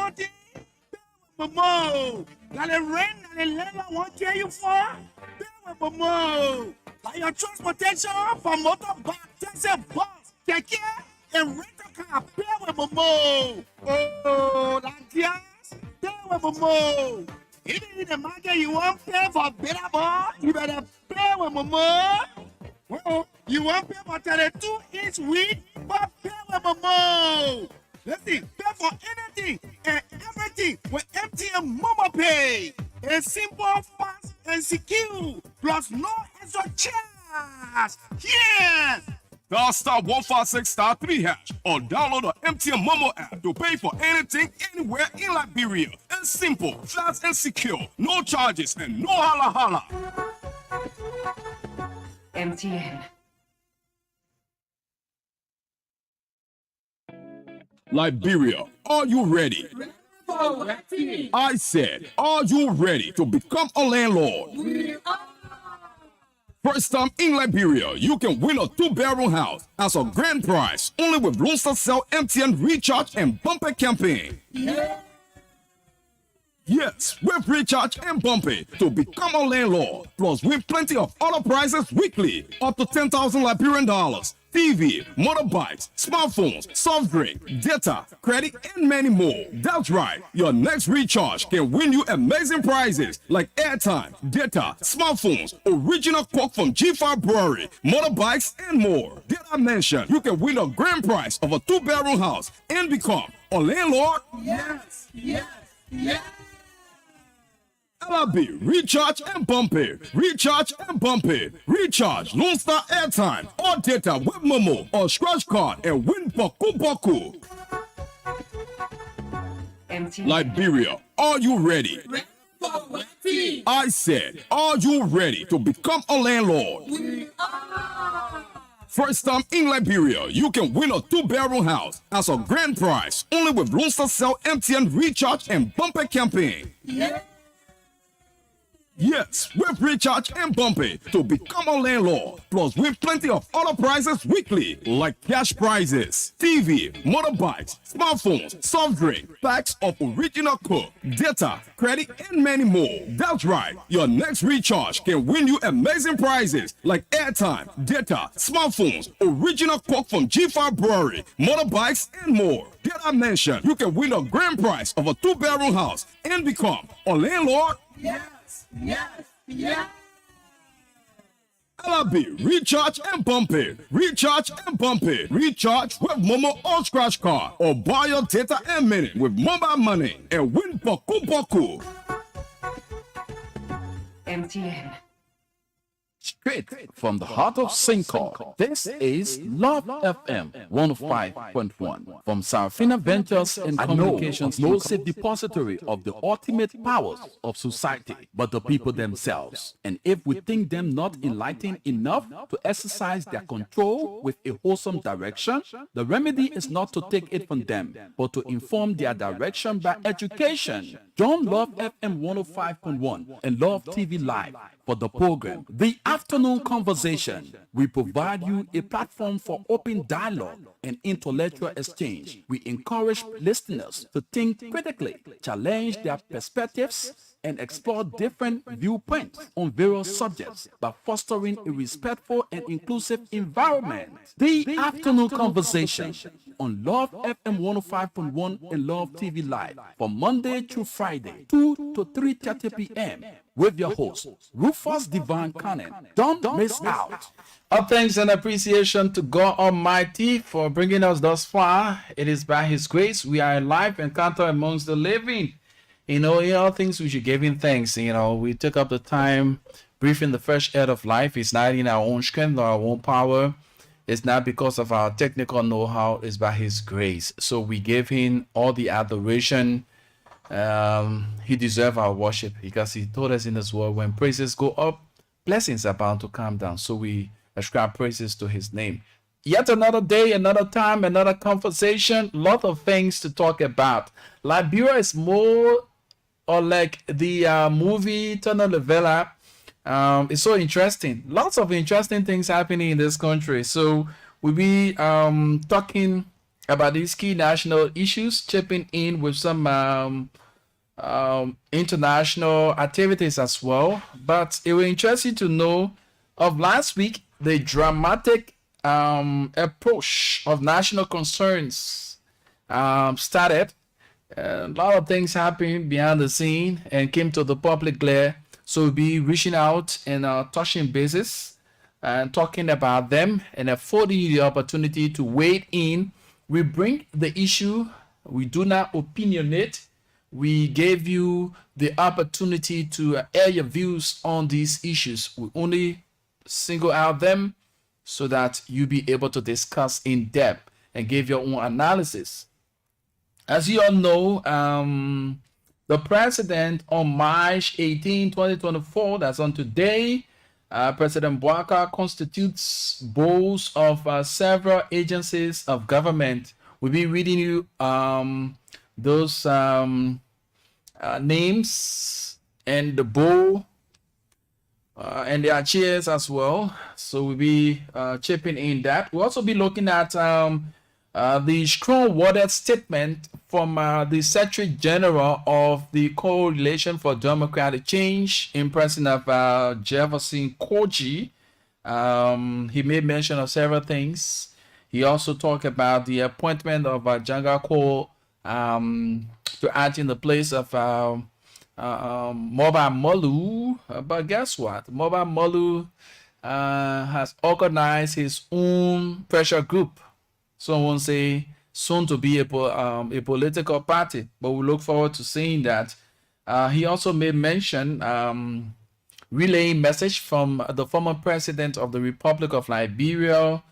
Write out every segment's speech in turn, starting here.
money, Momo. Now the rent and the land I want to you for, Momo. Now your transportation for motorbike, taxi, bus, keke, and rental car, pay with Momo. Oh, that gas, pay with Momo. Even in the market you want pay for better boy, you better pay with Momo. Well, you want pay for 32-inch weed, but pay with Momo. Listen, pay for anything and everything with MTN Momo Pay. It's simple, fast, and secure. Plus no extra charge. Yes! Dial star 156 star 3 hash or download the MTN Momo app to pay for anything anywhere in Liberia. It's simple, fast, and secure. No charges and no holla holla. MTN. Liberia, are you ready? I said, are you ready to become a landlord? First time in Liberia, you can win a 2-bedroom house as a grand prize only with Loan Sell MTN Recharge and Bumper campaign. Yes, with Recharge and Bumper to become a landlord, plus win plenty of other prizes weekly, up to 10,000 Liberian dollars. TV, motorbikes, smartphones, soft drink, data, credit, and many more. That's right. Your next recharge can win you amazing prizes like airtime, data, smartphones, original Coke from G5 Brewery, motorbikes, and more. Did I mention you can win a grand prize of a 2-bedroom house and become a landlord? Yes, yes, yes. LRB, Recharge and Bumper. Recharge and Bumper. Recharge, Lone Star airtime or data with Momo or scratch card and win Boku Boku. Liberia, are you ready? I said, are you ready to become a landlord? First time in Liberia, you can win a 2-bedroom house as a grand prize only with Loan Sell MTN Recharge and Bumper campaign. Yes, with Recharge and Bumper to become a landlord. Plus win plenty of other prizes weekly like cash prizes, TV, motorbikes, smartphones, soft drink, packs of original Coke, data, credit, and many more. That's right. Your next recharge can win you amazing prizes like airtime, data, smartphones, original Coke from G5 Brewery, motorbikes, and more. Did I mention you can win a grand prize of a 2-bedroom house and become a landlord? Yes, yes, yes. LRB, Recharge and Bumper. Recharge and Bumper. Recharge with Momo or Scratch Card or buy your data and minute with mobile money and win Boku Boku. MTN. Straight from the heart of St. Paul, this is Love FM 105.1 from Sarafina Ventures and Communications, no safe depository of the ultimate powers of society, but the people themselves. And if we think them not enlightened enough to exercise their control with a wholesome direction, the remedy is not to take it from them, but to inform their direction by education. Join Love FM 105.1 and Love TV Live for the program, The Afternoon Conversation. We provide you a platform for open dialogue and intellectual exchange. We encourage listeners to think critically, challenge their perspectives, and explore different viewpoints on various subjects by fostering a respectful and inclusive environment. The Afternoon Conversation on Love FM 105.1 and Love TV Live from Monday through Friday, 2 to 3:30 p.m. with your host, Rufus Divine Cannon. Don't miss out. All thanks and appreciation to God Almighty for bringing us thus far. It is by His grace we are alive and counted amongst the living. In all things we should give Him thanks. We took up the time breathing the fresh air of life. It's not in our own strength or our own power. It's not because of our technical know-how. It's by His grace. So we give Him all the adoration. He deserves our worship because He told us in His word, when praises go up, blessings are bound to come down. So we ascribe praises to His name. Yet another day, another time, another conversation. Lot of things to talk about. Liberia is more or like the movie telenovela. It's so interesting. Lots of interesting things happening in this country. So we'll be talking about these key national issues, chipping in with some international activities as well. But it will interest you to know of last week, the dramatic approach of national concerns started. A lot of things happened behind the scene and came to the public glare. So we'll be reaching out and touching bases and talking about them and affording you the opportunity to weigh in. We bring the issue, we do not opinionate. We gave you the opportunity to air your views on these issues. We only single out them so that you be able to discuss in depth and give your own analysis. As you all know, the president on March 18, 2024, that's on today, President Bouaka constitutes boards of several agencies of government. We'll be reading you those names and the board and their chairs as well. So we'll be chipping in that. We'll also be looking at the strong worded statement from the Secretary General of the Coalition for Democratic Change in person of Jefferson Koji. He made mention of several things. He also talked about the appointment of Janga Cole to act in the place of Moba Molu. But guess what? Moba Molu has organized his own pressure group. Someone say soon to be a political party, but we look forward to seeing that. He also made mention, relaying message from the former president of the Republic of Liberia,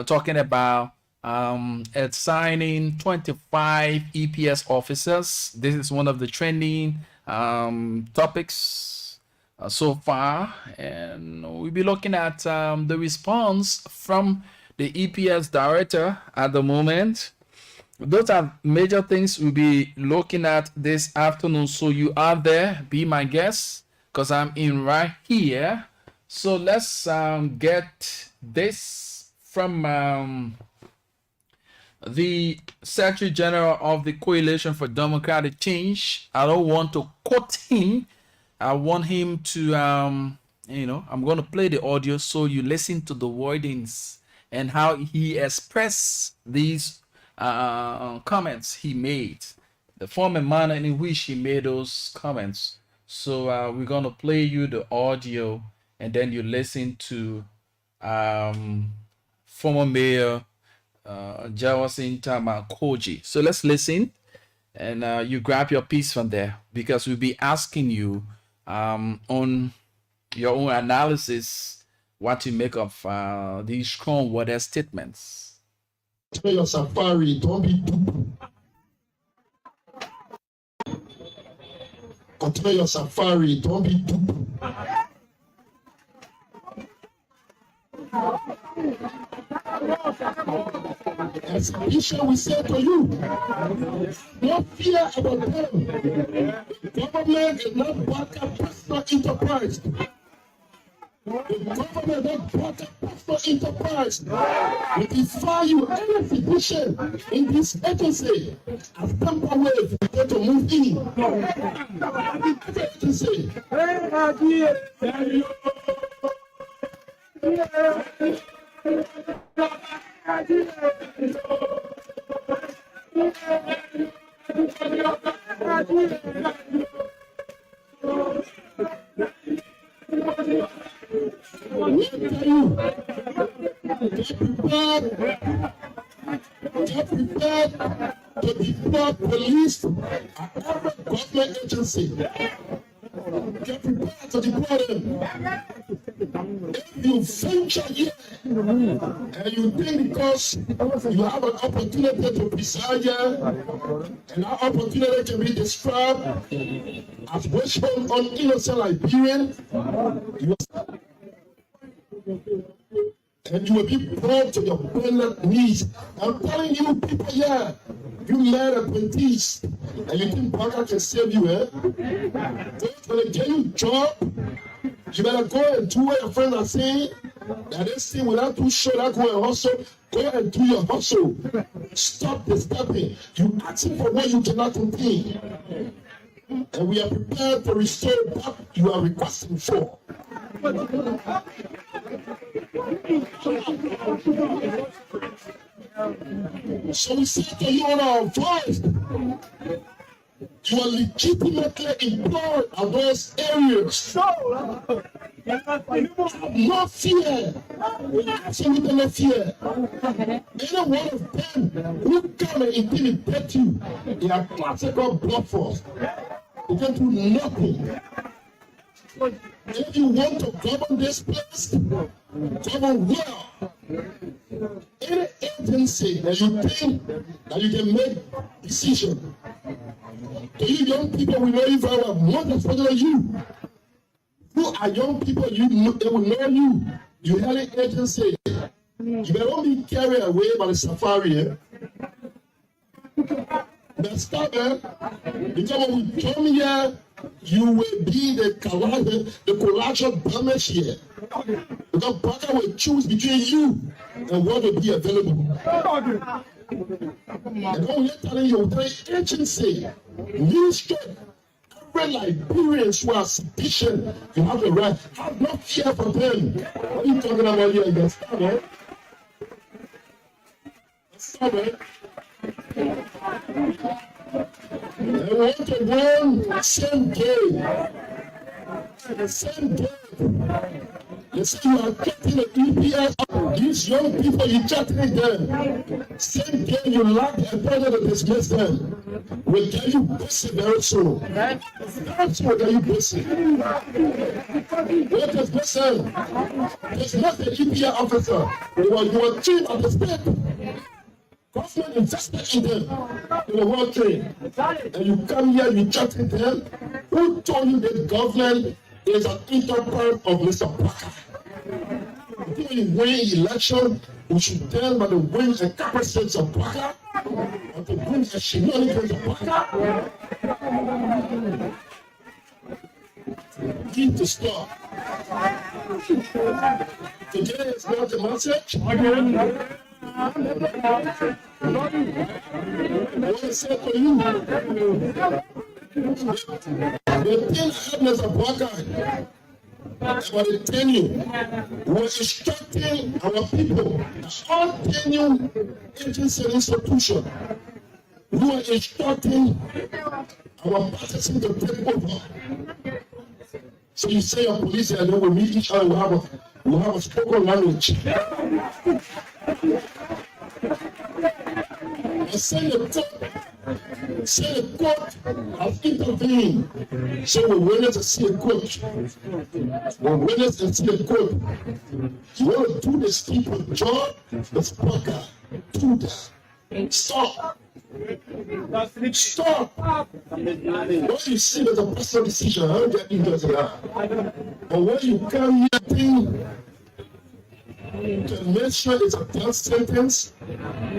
talking about assigning 25 EPS officers. This is one of the trending topics so far, and we'll be looking at the response from the EPS director at the moment. Those are major things we'll be looking at this afternoon. So you are there, be my guest, because I'm in right here. So let's get this from the Secretary General of the Coalition for Democratic Change. I don't want to quote him. I want him to, I'm going to play the audio so you listen to the wordings and how he expressed these comments he made, the form and manner in which he made those comments. So we're going to play you the audio and then you listen to former Mayor Jefferson Koji. So let's listen and you grab your piece from there, because we'll be asking you on your own analysis what you make of these strong worded statements. Tell your safari, don't be duped. Control your safari, don't be duped. Exhibition, we say to you, no fear about them. Government is not back a personal enterprise. The government not brought a personal enterprise. We defy you any fiduciary in this agency as temper wave going to move in. Every agency. We tell you, get prepared to deploy police at every government agency. Get prepared to deploy them. If you venture here and you think because you have an opportunity to preside here, and that opportunity can be described as wishful on innocent Liberian, and you will be brought to your bended knees. I'm telling you, people here, you mad apprentice, and you think Baka can save you, eh? They're going to get you a job. You better go and do what your friends are saying. That this thing without too sure that go and hustle, go and do your hustle. Stop disturbing. You asking for what you cannot contain. And we are prepared to restore what you are requesting for. So we say to you on our voice, you are legitimately employed at those areas. No fear. Absolutely no fear. Any one of them who come and intimidate you, they are classical bluffers. They can do nothing. If you want to govern this place, govern well. Any agency that you think that you can make decisions. To you young people, we know you very well, more especially you. Who are young people, you know, they will know you. You have an agency. You may not be carried away by the safari. But stop it. Because when we come here, you will be the collateral damage here. Because Baka will choose between you and what will be available. And when you're telling you, the agency, ministry, every Liberians who are sufficient, you have the right. Have no fear for them. What are you talking about here? You stop it. Stop it. And we want to win same day. The same day. You see, you are getting the EPS. These young people, you threatening them. Same day you lack the ability to dismiss them. We'll get you busy very soon. Very soon we'll get you busy. We'll dismiss them. Dismiss the EPS officer. You are chief of the state. Government invested in them. They were well trained. And you come here, you chat with them. Who told you that government is an enterprise of Mr. Parker? When you win election, we should tell by the wins and capacities of Parker, or the wins and shenanigans of Parker. Need to stop. Today is not the message. I want to say for you, the thing happiness of Parker, about the tenure, we're instructing our people, all tenure agencies and institutions, we are instructing our participants to take over. So you say your police and then we meet each other, we'll have a spoken language. I say the court has intervened. So we witness to see a court. We witness to see a court. You want to do this people's job? Let's fuck out. Do that. Stop. Stop. What you see as a personal decision, how do you get that? But when you come here, think to make sure it's a death sentence.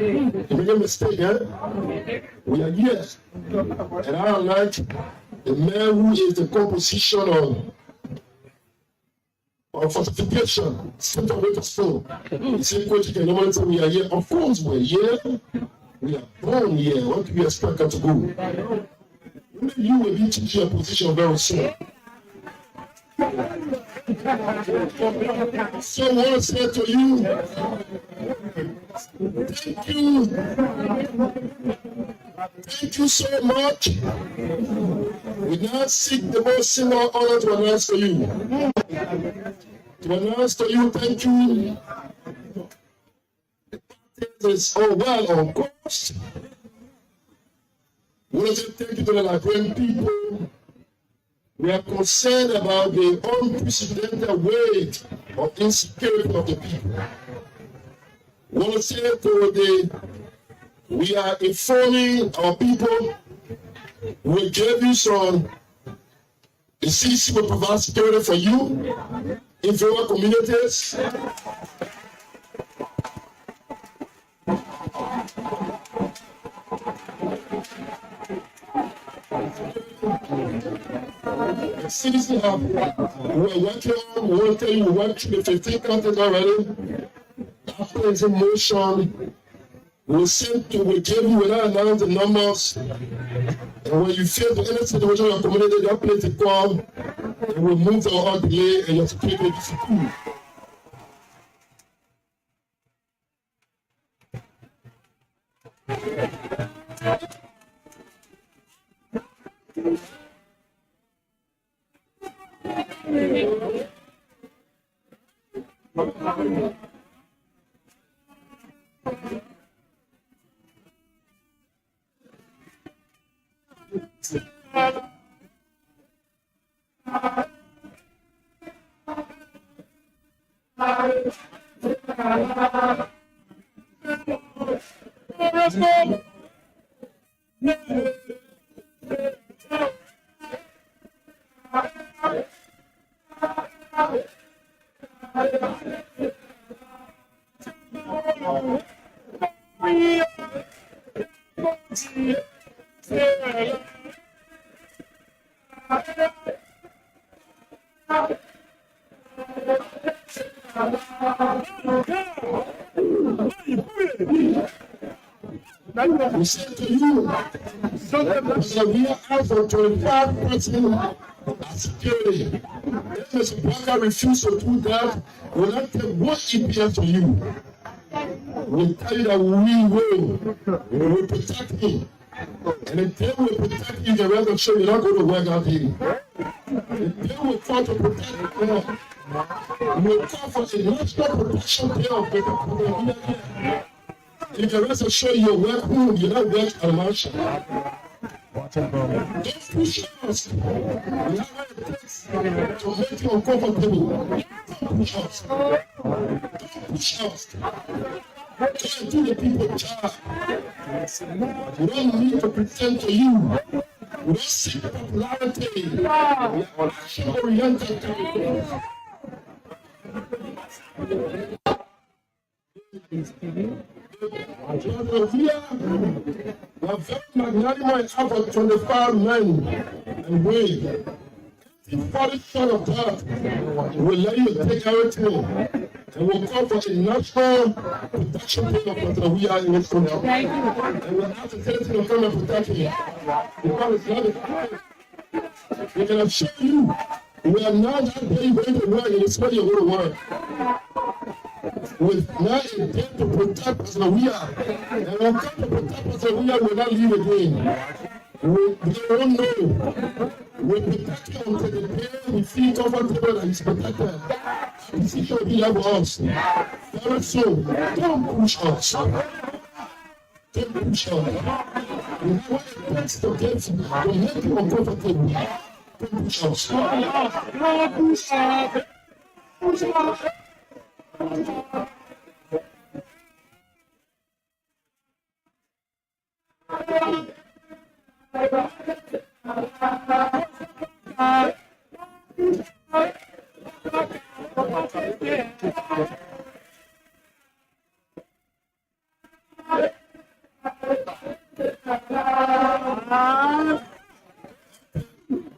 You make a mistake, eh? We are here. And I don't like the man who is the composition of fortification, center with the soul. He said, Coach, you can normally say we are here. Of course, we're here. We are born here. What do you expect us to go? You will be teaching your position very soon. So I want to say to you, thank you so much. We now seek the most single honor to announce to you. To announce to you, thank you. It's all well on course. We want to say thank you to the Liberian people. We are concerned about the unprecedented weight of insecurity of the people. We want to say we are informing our people. We gave you some, the CDC will provide security for you in your communities. The citizens have, we're working on, we will tell you, we went through the 15 countries already. After is in motion, we give you when I announce the numbers. And when you feel the any situation in your community, you have place to come, and we'll move the whole delay and your security discipline. We said to you, that we are out for 25% security. If Mr. Parker refuses to do that, we'll not take one EPS to you. We'll tell you that we will protect him. And the day we protect him, the rest of show you're not going to work out here. The day we try to protect him, we'll call for a national protection day of the if the rest of show you work home, you don't work a marshal. Don't push us. We have what it takes to make you uncomfortable. Don't push us. Don't push us. Don't do the people job. We don't need to pretend to you. We don't seek popularity. We are action-oriented. We are very magnanimous out of 25 men and we. If 40 short of that, we'll let you take everything and we'll call for a national protection plan of we are in this country. And we'll have to take it to the come and protect you. Because it's not a we can assure you, we are not that day going to work and it's not your going to work. With now a day to protect us and we are. And when we come to protect us and we are, will not leave again. We don't know. We protect you until the day we feel comfortable that he's protected. This is what he have us. Very soon, don't push us. Don't push us. We have what it takes to get you, to make you uncomfortable. Don't push us. Don't push us. Push us.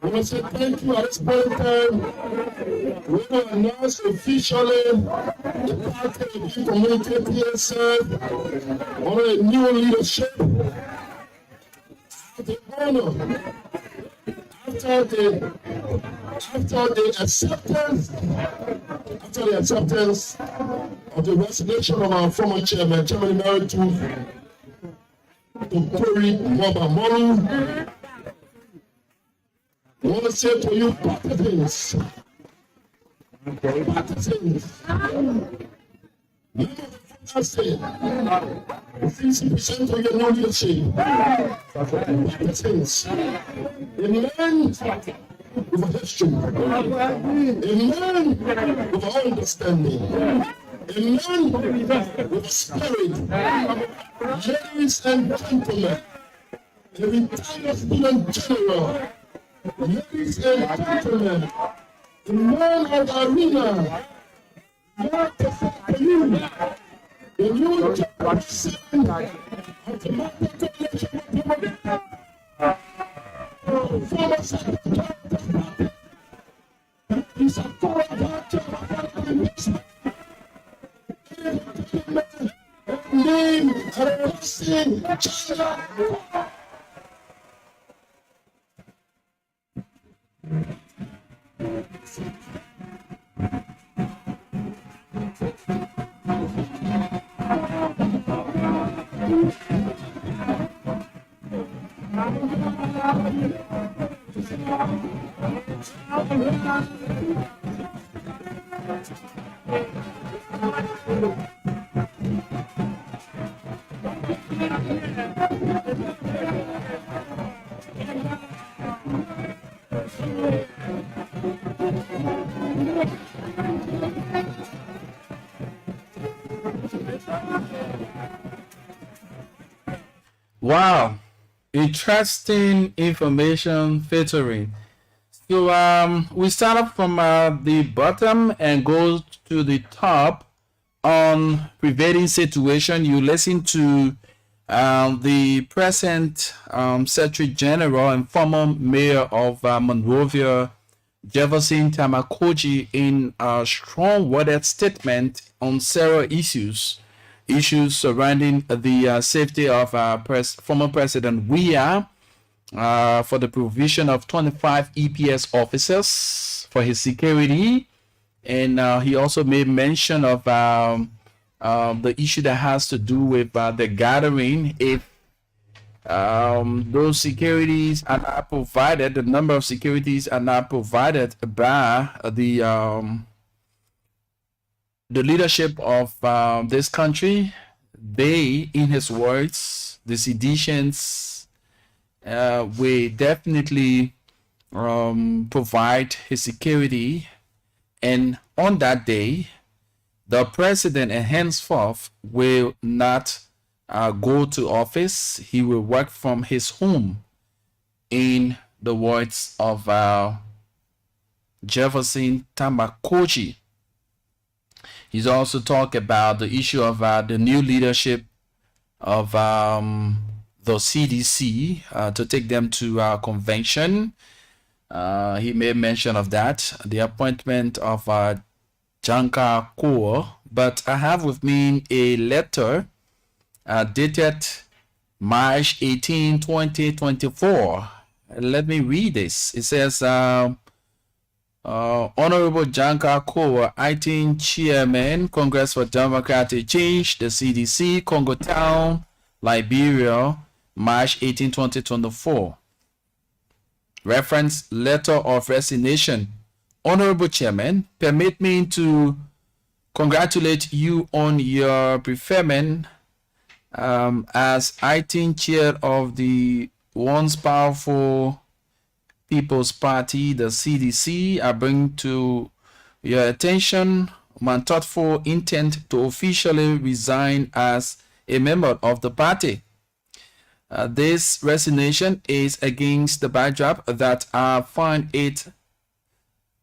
I want to say thank you at this point in time. We will announce officially the party of the community PSF on a new leadership. The honor after the acceptance of the resignation of our former chairman married to Tori Moba Molu. I want to say to you, partisans, I say, 50% of your new leadership, partisans, a man with a history, a man with understanding, a man with a spirit, ladies and gentlemen, a retired student general, ladies and gentlemen, the man of the arena, want to say to you, the new generation of the market coalition former secretary is a name sing China. Wow, interesting information featuring. So we start up from the bottom and go to the top on prevailing situation. You listen to the present Secretary General and former Mayor of Monrovia, Jefferson Tamakoji, in a strong-worded statement on several issues surrounding the safety of former President Weah, for the provision of 25 EPS officers for his security. And he also made mention of the issue that has to do with the gathering. If those securities are not provided, the number of securities are not provided by the leadership of this country, they, in his words, the seditionists, will definitely provide his security. And on that day, the president and henceforth will not go to office. He will work from his home, in the words of Jefferson Tamakoji. He's also talked about the issue of the new leadership of the CDC to take them to convention. He made mention of that, the appointment of Janka Kaur. But I have with me a letter dated March 18, 2024. Let me read this. It says, Honorable Janka Kaur, acting chairman, Congress for Democratic Change, the CDC, Congo Town, Liberia, March 18, 2024. Reference letter of resignation. Honorable Chairman, permit me to congratulate you on your preferment as acting chair of the once powerful People's Party, the CDC. I bring to your attention my thoughtful intent to officially resign as a member of the party. This resignation is against the backdrop that I find it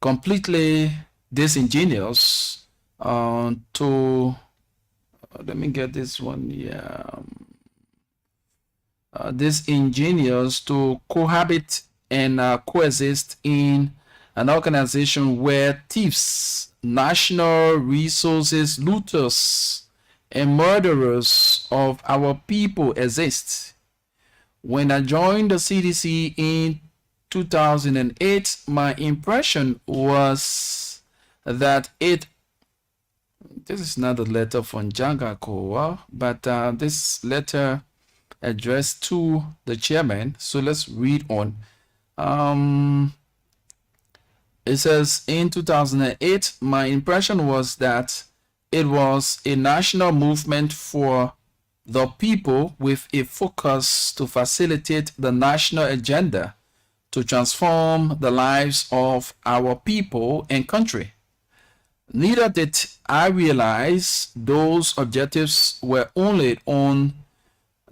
completely disingenuous to let me get this one. Disingenuous to cohabit and coexist in an organization where thieves, national resources looters, and murderers of our people exist. When I joined the CDC in 2008, my impression was that this is not a letter from Janga Kowa, but this letter addressed to the chairman. So let's read on. It says, in 2008, my impression was that it was a national movement for the people with a focus to facilitate the national agenda to transform the lives of our people and country. Neither did I realize those objectives were only on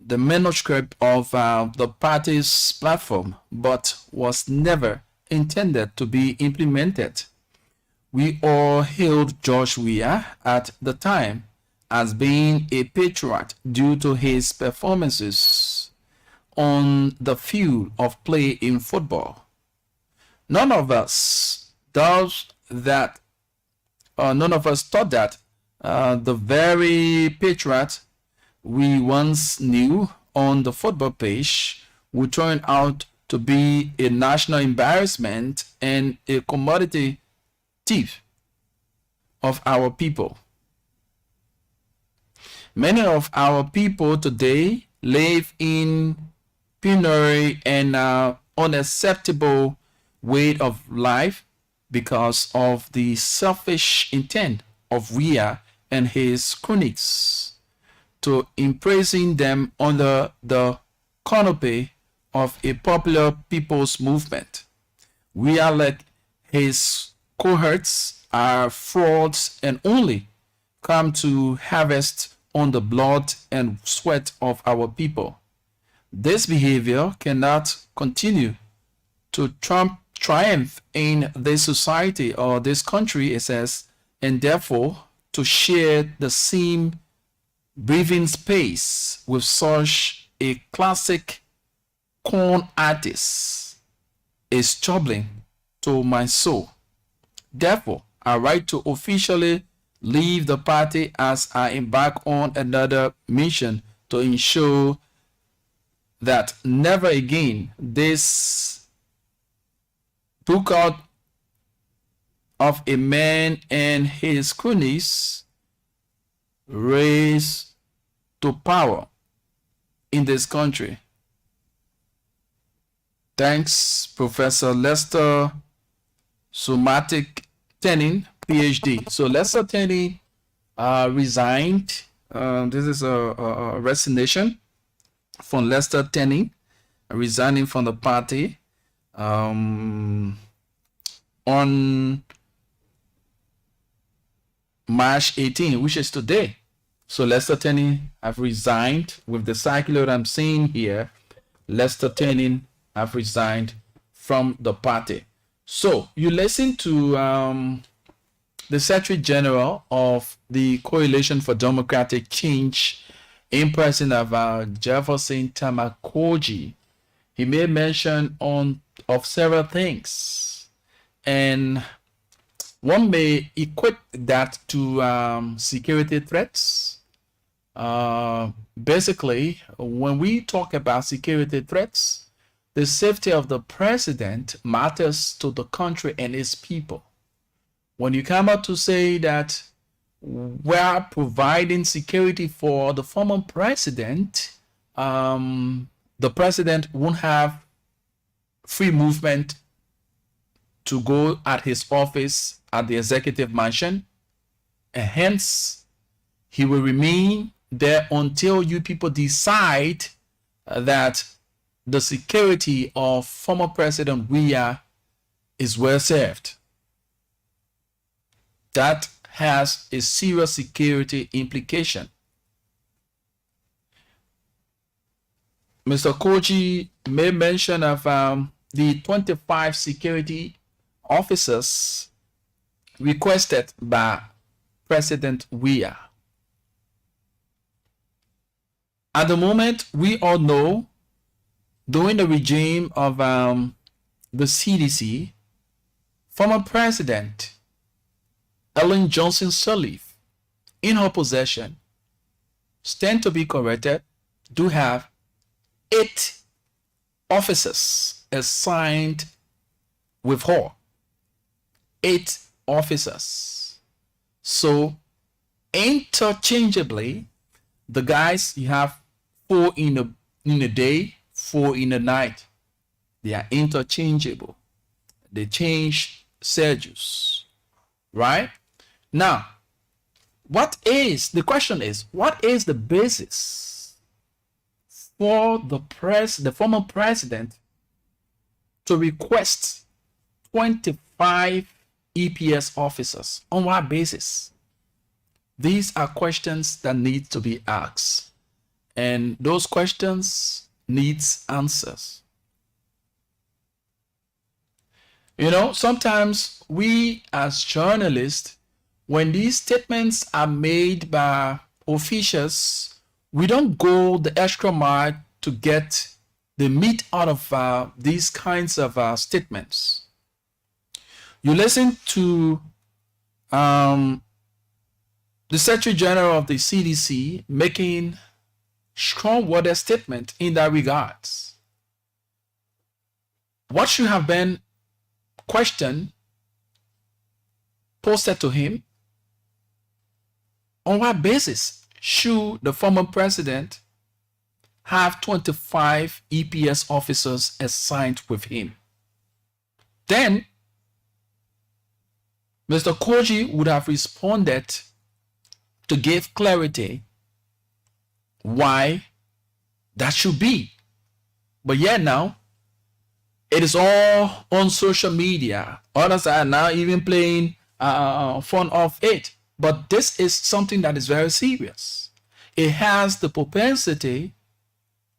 the manuscript of the party's platform, but was never intended to be implemented. We all hailed George Weah at the time as being a patriot due to his performances on the field of play in football. None of us thought that the very patriot we once knew on the football page would turn out to be a national embarrassment and a commodity thief of our people. Many of our people today live in penury and unacceptable way of life because of the selfish intent of Weah and his cronies to imprison them under the canopy of a popular people's movement. Weah, like his cohorts, are frauds and only come to harvest on the blood and sweat of our people. This behavior cannot continue to triumph in this society or this country, it says, and therefore to share the same breathing space with such a classic corn artist is troubling to my soul. Therefore, I write to officially leave the party as I embark on another mission to ensure that never again this took out of a man and his cronies raised to power in this country. Thanks, Professor Lester Somatic Tenin, PhD. So Lester Tenin resigned. This is a resignation from Lester Tenin, resigning from the party on March 18, which is today. So Lester Tenin have resigned with the circular I'm seeing here. Lester Tenin have resigned from the party. So you listen to the Secretary General of the Coalition for Democratic Change, in person of Jefferson Tamakoji. He made mention of several things, and one may equate that to security threats. Basically, when we talk about security threats, the safety of the president matters to the country and its people. When you come out to say that we are providing security for the former president, the president won't have free movement to go at his office at the executive mansion, and hence he will remain there until you people decide that the security of former President Weah is well served. That has a serious security implication. Mr. Koji made mention of the 25 security officers requested by President Weah. At the moment, we all know, during the regime of the CDC, former President Ellen Johnson Sirleaf, in her possession, stand to be corrected, do have 8 officers assigned with her. 8 officers. So interchangeably, the guys, you have 4 in a day, 4 in the night. They are interchangeable. They change schedules, right? Now, the question is, what is the basis for the former president to request 25 EPS officers? On what basis? These are questions that need to be asked, and those questions needs answers. You know, sometimes we as journalists, when these statements are made by officials, we don't go the extra mile to get the meat out of these kinds of statements. You listen to the Secretary General of the CDC making strong worded statement in that regards. What should have been question posted to him? On what basis should the former president have 25 EPS officers assigned with him? Then Mr. Koji would have responded to give clarity why that should be. But yet now, it is all on social media. Others are now even playing fun of it. But this is something that is very serious. It has the propensity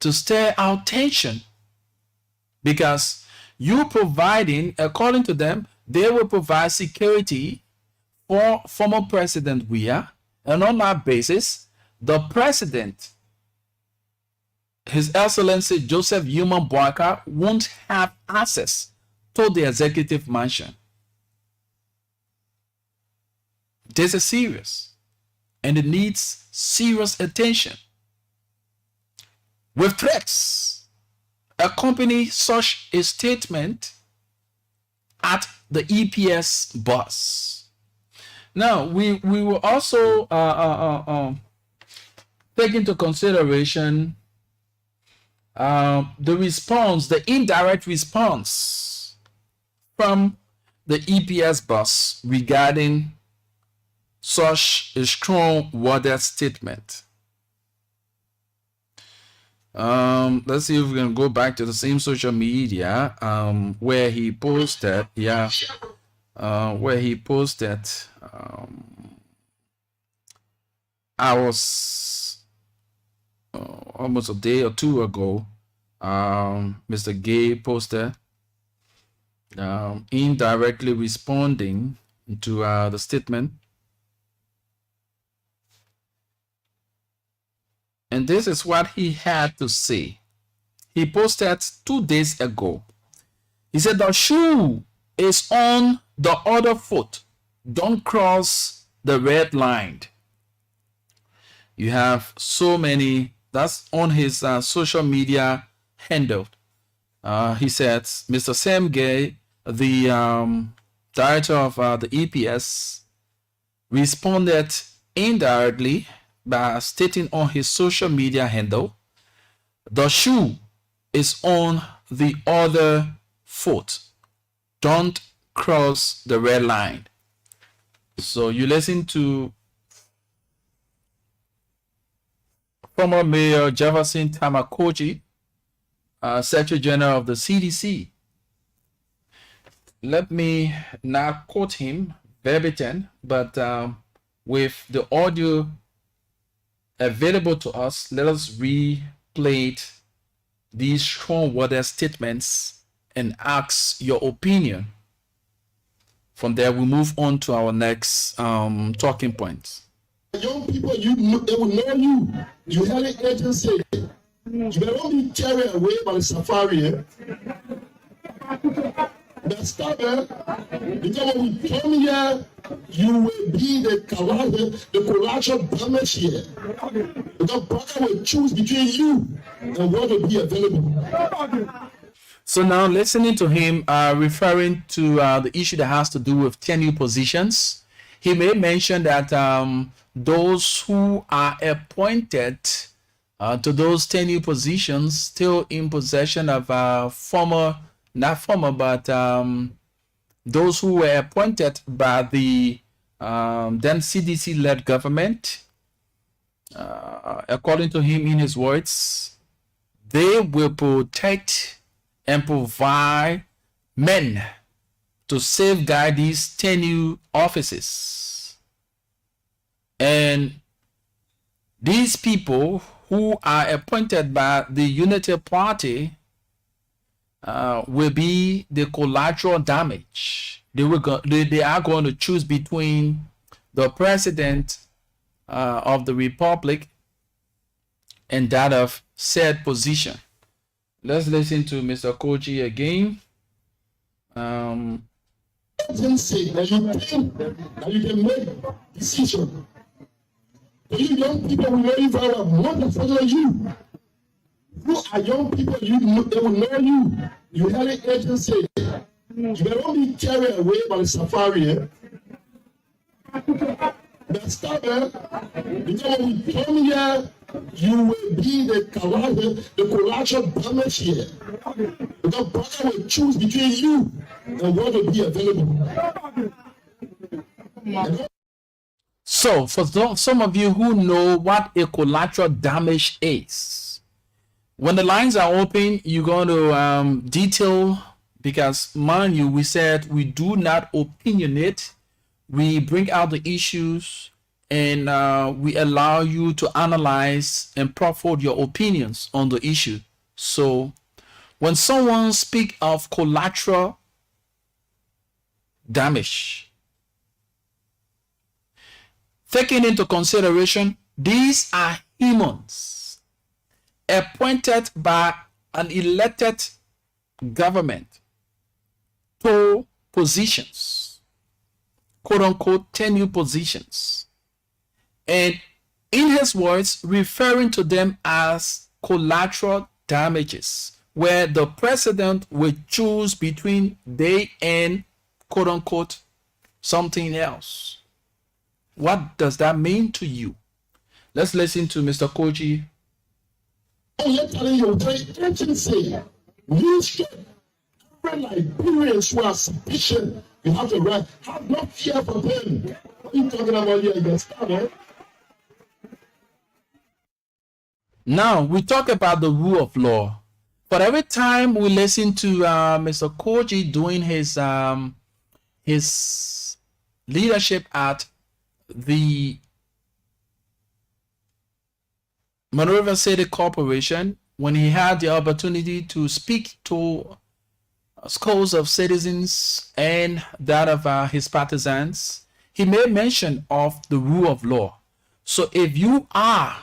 to stir out tension, because you providing, according to them, they will provide security for former President Weah, and on that basis, the president, His Excellency Joseph Human Boaka, won't have access to the executive mansion. This is serious, and it needs serious attention. With threats accompany such a statement at the EPS bus. Now, we will also take into consideration the response, the indirect response from the EPS bus regarding such a strong worded statement. Let's see if we can go back to the same social media where he posted, where he posted, I was almost a day or two ago, Mr. Gay posted indirectly responding to the statement. And this is what he had to say. He posted 2 days ago. He said, "The shoe is on the other foot. Don't cross the red line." You have so many. That's on his social media handle. He said, Mr. Sam Gay, the director of the EPS, responded indirectly by stating on his social media handle, "The shoe is on the other foot. Don't cross the red line." So you listen to former Mayor Jefferson Tamakoji, Secretary General of the CDC. Let me not quote him verbatim, but with the audio available to us, let us replay these strong worded statements and ask your opinion. From there, we move on to our next talking points. Young people, they will know you. You have an agency. You don't be carried away by the safari. That's stop it. Because when we come here, you will be the collateral damage here. Because brother will choose between you and what will be available. So now, listening to him referring to the issue that has to do with tenure positions, he may mention that those who are appointed to those tenure positions still in possession of those who were appointed by the then CDC-led government, according to him, in his words, they will protect and provide men to safeguard these tenure offices. And these people who are appointed by the Unity Party will be the collateral damage. They are going to choose between the president of the republic and that of said position. Let's listen to Mr. Koji again. Agency that you think that you can make decision. For you young people, we know you very well. More than follow you. Who are young people? You know, they will know you. You have an agency. You better not be carried away by the safari. Eh? But stop, eh? Because when we come here, you will be the collateral damage here. Because brother will choose between you and what will be available. So, for some of you who know what a collateral damage is, when the lines are open, you're going to detail, because, mind you, we said we do not opinionate. We bring out the issues and we allow you to analyze and put forward your opinions on the issue. So, when someone speaks of collateral damage, taking into consideration, these are humans appointed by an elected government to positions, quote unquote, tenure positions, and in his words, referring to them as collateral damages, where the president will choose between they and, quote unquote, something else. What does that mean to you? Let's listen to Mr. Koji. I'm telling you, the agency, you Liberians who are sufficient, you have the right, have no fear for them. What are you talking about here? You start, eh? Now, we talk about the rule of law. But every time we listen to Mr. Koji doing his leadership at the Monrovia City Corporation, when he had the opportunity to speak to scores of citizens and that of his partisans, he made mention of the rule of law. So if you are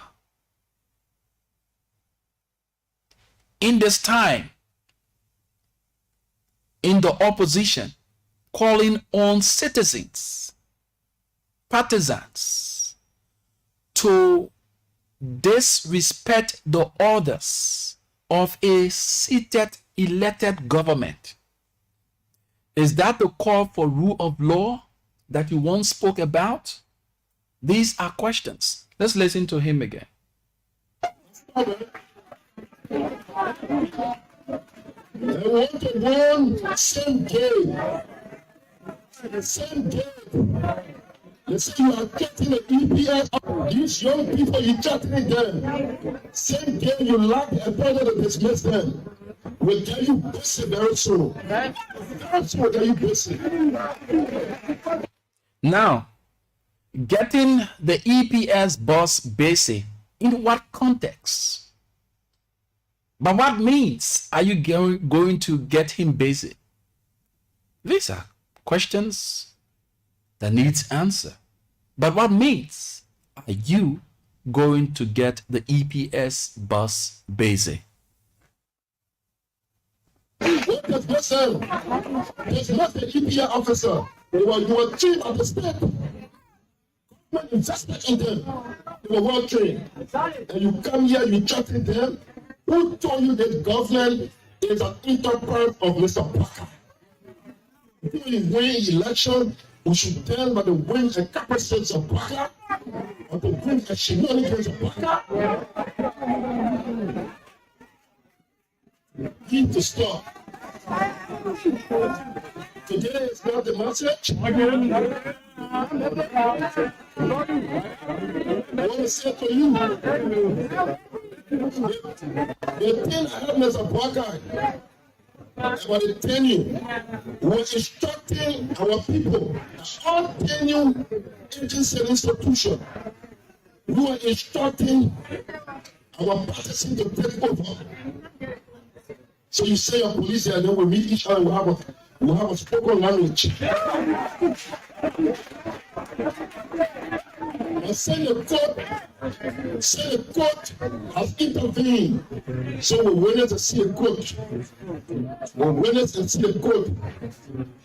in this time in the opposition calling on citizens, partisans, to disrespect the orders of a seated elected government, is that the call for rule of law that you once spoke about? These are questions. Let's listen to him again. They want to win same day. Same day. They say you are getting the EPS. These young people, you getting them. Same day you lack the ability to dismiss them. We'll get you busy very soon. That's what get you busy. Now, getting the EPS boss busy, in what context? By what means are you going to get him busy? These are questions that needs answer. But what means are you going to get the EPS boss busy? What does this say? It's not the EPS officer. You were trained at the state. Government invested in them. They were well trained. And you come here, you chat in them. Who told you that government is an enterprise of Mr. Parker? If you win election, we should tell by the wins and capacities of Parker, or the wins and shenanigans of Parker. Need to stop. Today is not the message. I want to say to you, the thing I have Mr. Parker about the tenure, we're instructing our people, all tenure agency and institution, we are instructing our participants to take over. So you say your police and then we meet each other, we'll have a spoken language. And say the court has intervened. So we're waiting to see a court. We're waiting to see a court.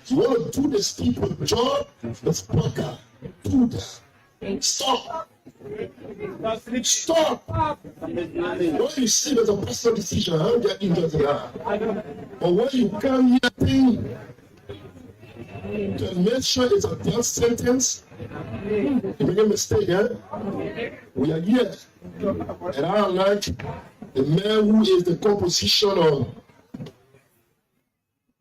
You want to do this people's job? Let's Parker. Do that. Stop. Stop. What you see as a personal decision, I don't get into that. But when you come here, think to make sure it's a death sentence, you make a mistake, eh? We are here. And I don't like the man who is the composition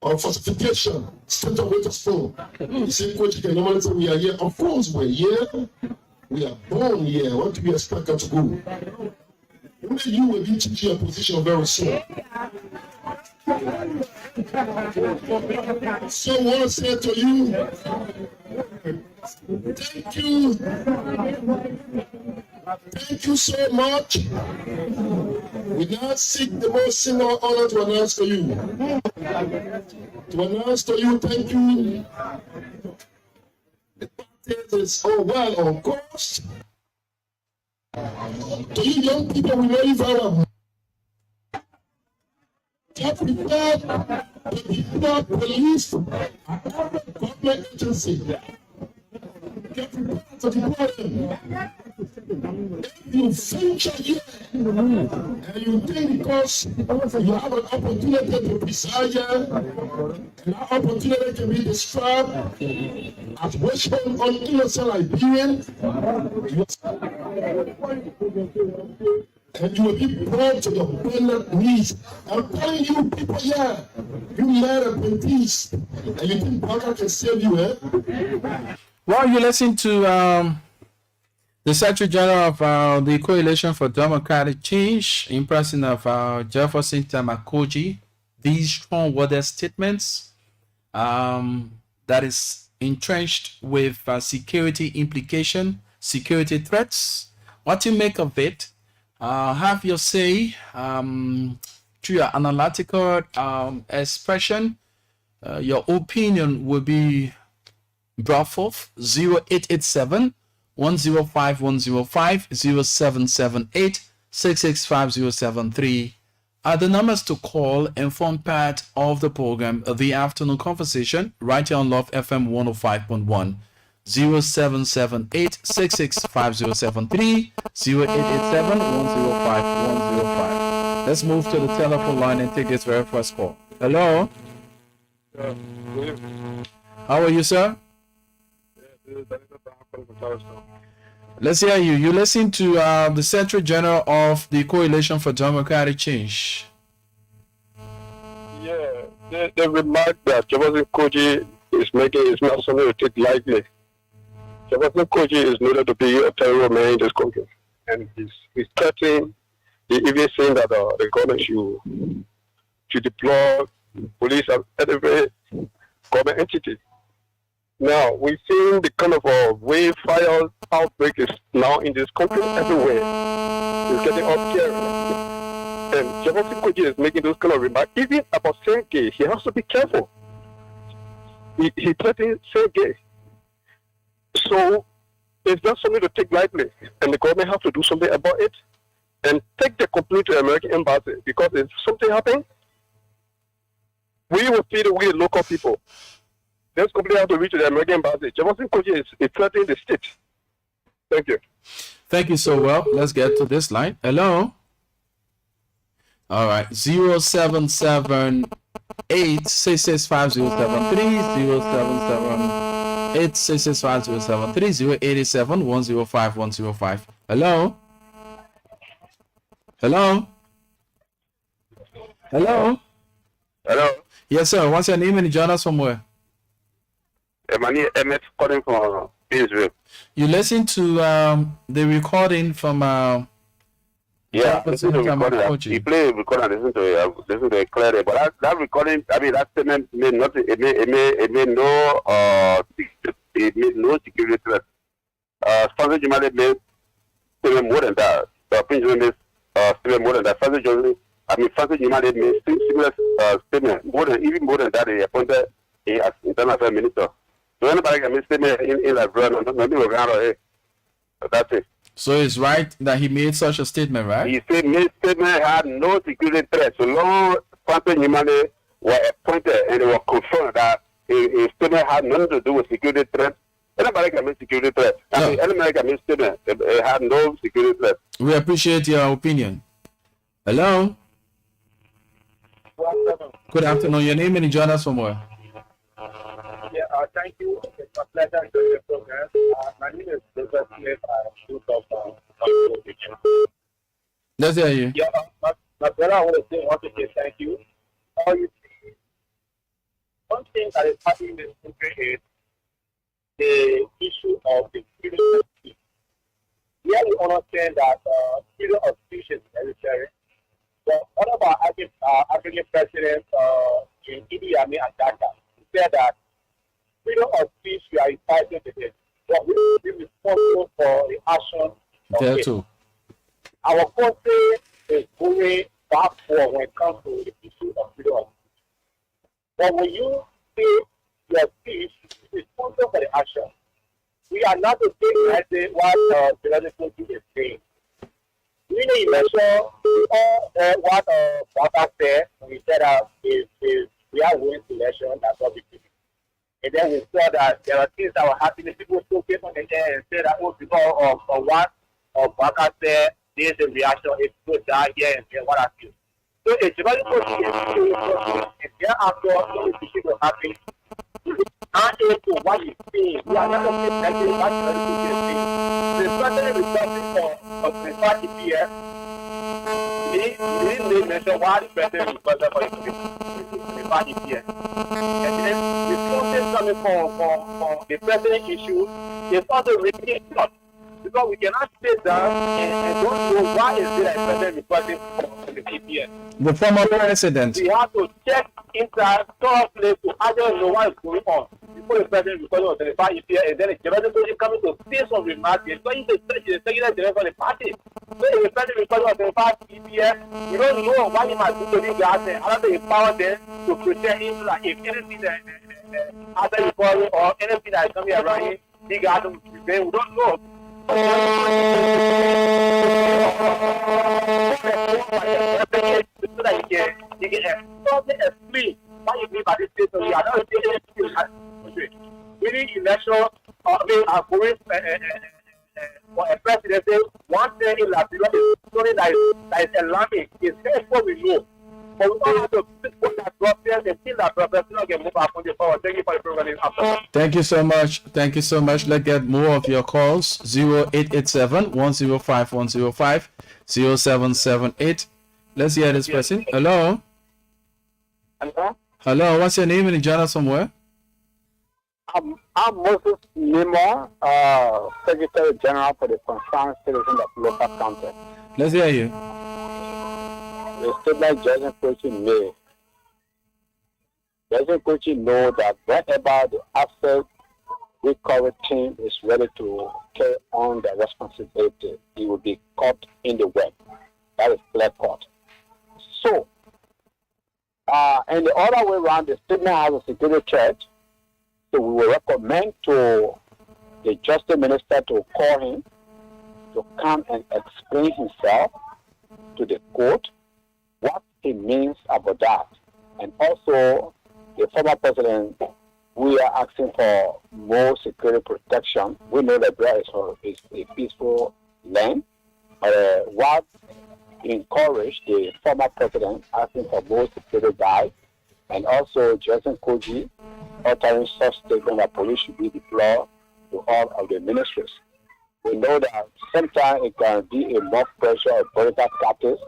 of falsification, state of Witherspoon. You see, Coach, you can normally say we are here. Of course, we're here. We are born here. What do we expect us to go? Only you will be teaching your position very soon. So I want to say to you, thank you. Thank you so much. We now seek the most single honor to announce to you. To announce to you, thank you. The party is all well on course. To you young people, we know if our get prepared to deploy police and every government agency. Get prepared to deploy them. If you venture here and you think because you have an opportunity to preside here, and that opportunity can be described as wishing on innocent Liberian, and you will be brought to your bended knees. I'm telling you, people here, you mad apprentice, and you think Baka can save you, eh? Well, you listen to the Secretary General of the Coalition for Democratic Change, in person of Jefferson Tamakoji, these strong-worded statements that is entrenched with security implication, security threats. What you make of it? Have your say through your analytical expression. Your opinion will be brought forth. 0887 105 105 0778 665 are the numbers to call and form part of the program, The Afternoon Conversation, right here on Love FM 105.1. 0778 665 0887 105 105. Let's move to the telephone line and take this very first call. Hello? How are you, sir? Let's hear you. You listen to the Secretary General of the Coalition for Democratic Change. Yeah, the remark that Jefferson Koji is making is not something to take lightly. Jefferson Koji is noted to be a terrible man in this country, and he's threatening, he even saying that the government should deploy police at every government entity. Now, we've seen the kind of wave fire outbreak is now in this country everywhere. It's getting up scary. And Jefferson Koji is making those kind of remarks. Even about Sergei, he has to be careful. He threatened Sergei. So, it's not something to take lightly. And the government has to do something about it. And take the complaint to the American embassy. Because if something happens, we will feed away the local people. This complaint has to reach the American embassy. Jefferson Koji is threatening the state. Thank you. Thank you so well. Let's get to this line. Hello? All right. 0778 665 073 0778 665 073 087 105 105. Hello? Hello? Hello? Hello? Yes, sir. What's your name and you join us from where? Emmanuel Emmett calling from Israel. You listen to the recording from Yeah, listen to the recording. He played a recording and listen to it clearly. But that recording, I mean, that statement made nothing. It made no security threat. Sponsor Jumale made statement more than that. Prince made statement more than that. Sponsor Jumale made similar statement even more than that. He appointed as internal affairs minister. So anybody can make statement in Liberia, nothing will run away. That's it. So it's right that he made such a statement, right? He said his statement had no security threat. So long Francis Nimane were appointed and they were confirmed that his statement had nothing to do with security threat. Anybody can make security threat. I mean, Yeah. anybody can make statement. It had no security threat. We appreciate your opinion. Hello. Good afternoon. Your name and you join us from where? Yeah, thank you. It's a pleasure to your program. My name is Joseph Smith. I'm Chief of Conversation. Let's hear you. Yeah, my brother, I want to say thank you. You see, one thing that is happening in this country is the issue of the freedom of speech. Yeah, we understand that freedom of speech is necessary. But one of our African presidents in Idi Amin and Dhaka said that freedom of speech we are entitled to it, but we will be responsible for the action of There it. too. Our country is going backward when it comes to the issue of freedom of speech. But when you say your speech is responsible for the action, we are not to take what the country is saying. We need to make sure what Baba said when he said that if we are winning the election, that's what we do. And then we saw that there are things that were happening. People still came on the air and said that, oh, because of what Baba said, there's a reaction, it's good down here and there, what have you. So it's very good if thereafter no issue will happen. Not into what you see. We are not going to take what you see. The president is responsible for the party here. He didn't mention why the president is responsible for the party here. And then the process coming from the president issue is also really not. Because we cannot sit down and don't know why is it that president is responsible for the PPS. The former president. We have to check inside thoroughly to actually know what is going on before the president is responsible for the party here, and then the president is coming to say some remarks. So he's the secretary for the party. So if the president is responsible for the party here, we don't know why he might do to these guys and how they empower them to protect him so that if anything that after the body or anything that is coming around him, he got to prevent. We don't know. So that you can explain what you mean by this thing. So we are not taking we need election going for a president. One thing in Latvia is something that is alarming. It's what we know. But we don't have to put that process and see that process. Not get move up on the power. Thank you for the program. Thank you so much. Thank you so much. Let's get more of your calls. 0887 105 105 0778. Let's hear this person. Hello. Hello? Hello. What's your name and you join us from where? I'm Moses Nemo, Secretary General for the Concerned Citizens of Local Council. Let's hear you. The statement Jason Coaching made. Jason Coaching know that whenever the asset recovery team is ready to carry on the responsibility, he will be caught in the web. That is clear cut. So, and the other way around, the statement has a security threat. So we will recommend to the Justice Minister to call him to come and explain himself to the court what he means about that. And also, the former president, we are asking for more security protection. We know that there is a peaceful land. What encouraged the former president asking for more security guys, and also Jason Koji uttering such statement that police should be deployed to all of the ministries. We know that sometimes it can be a more pressure of political parties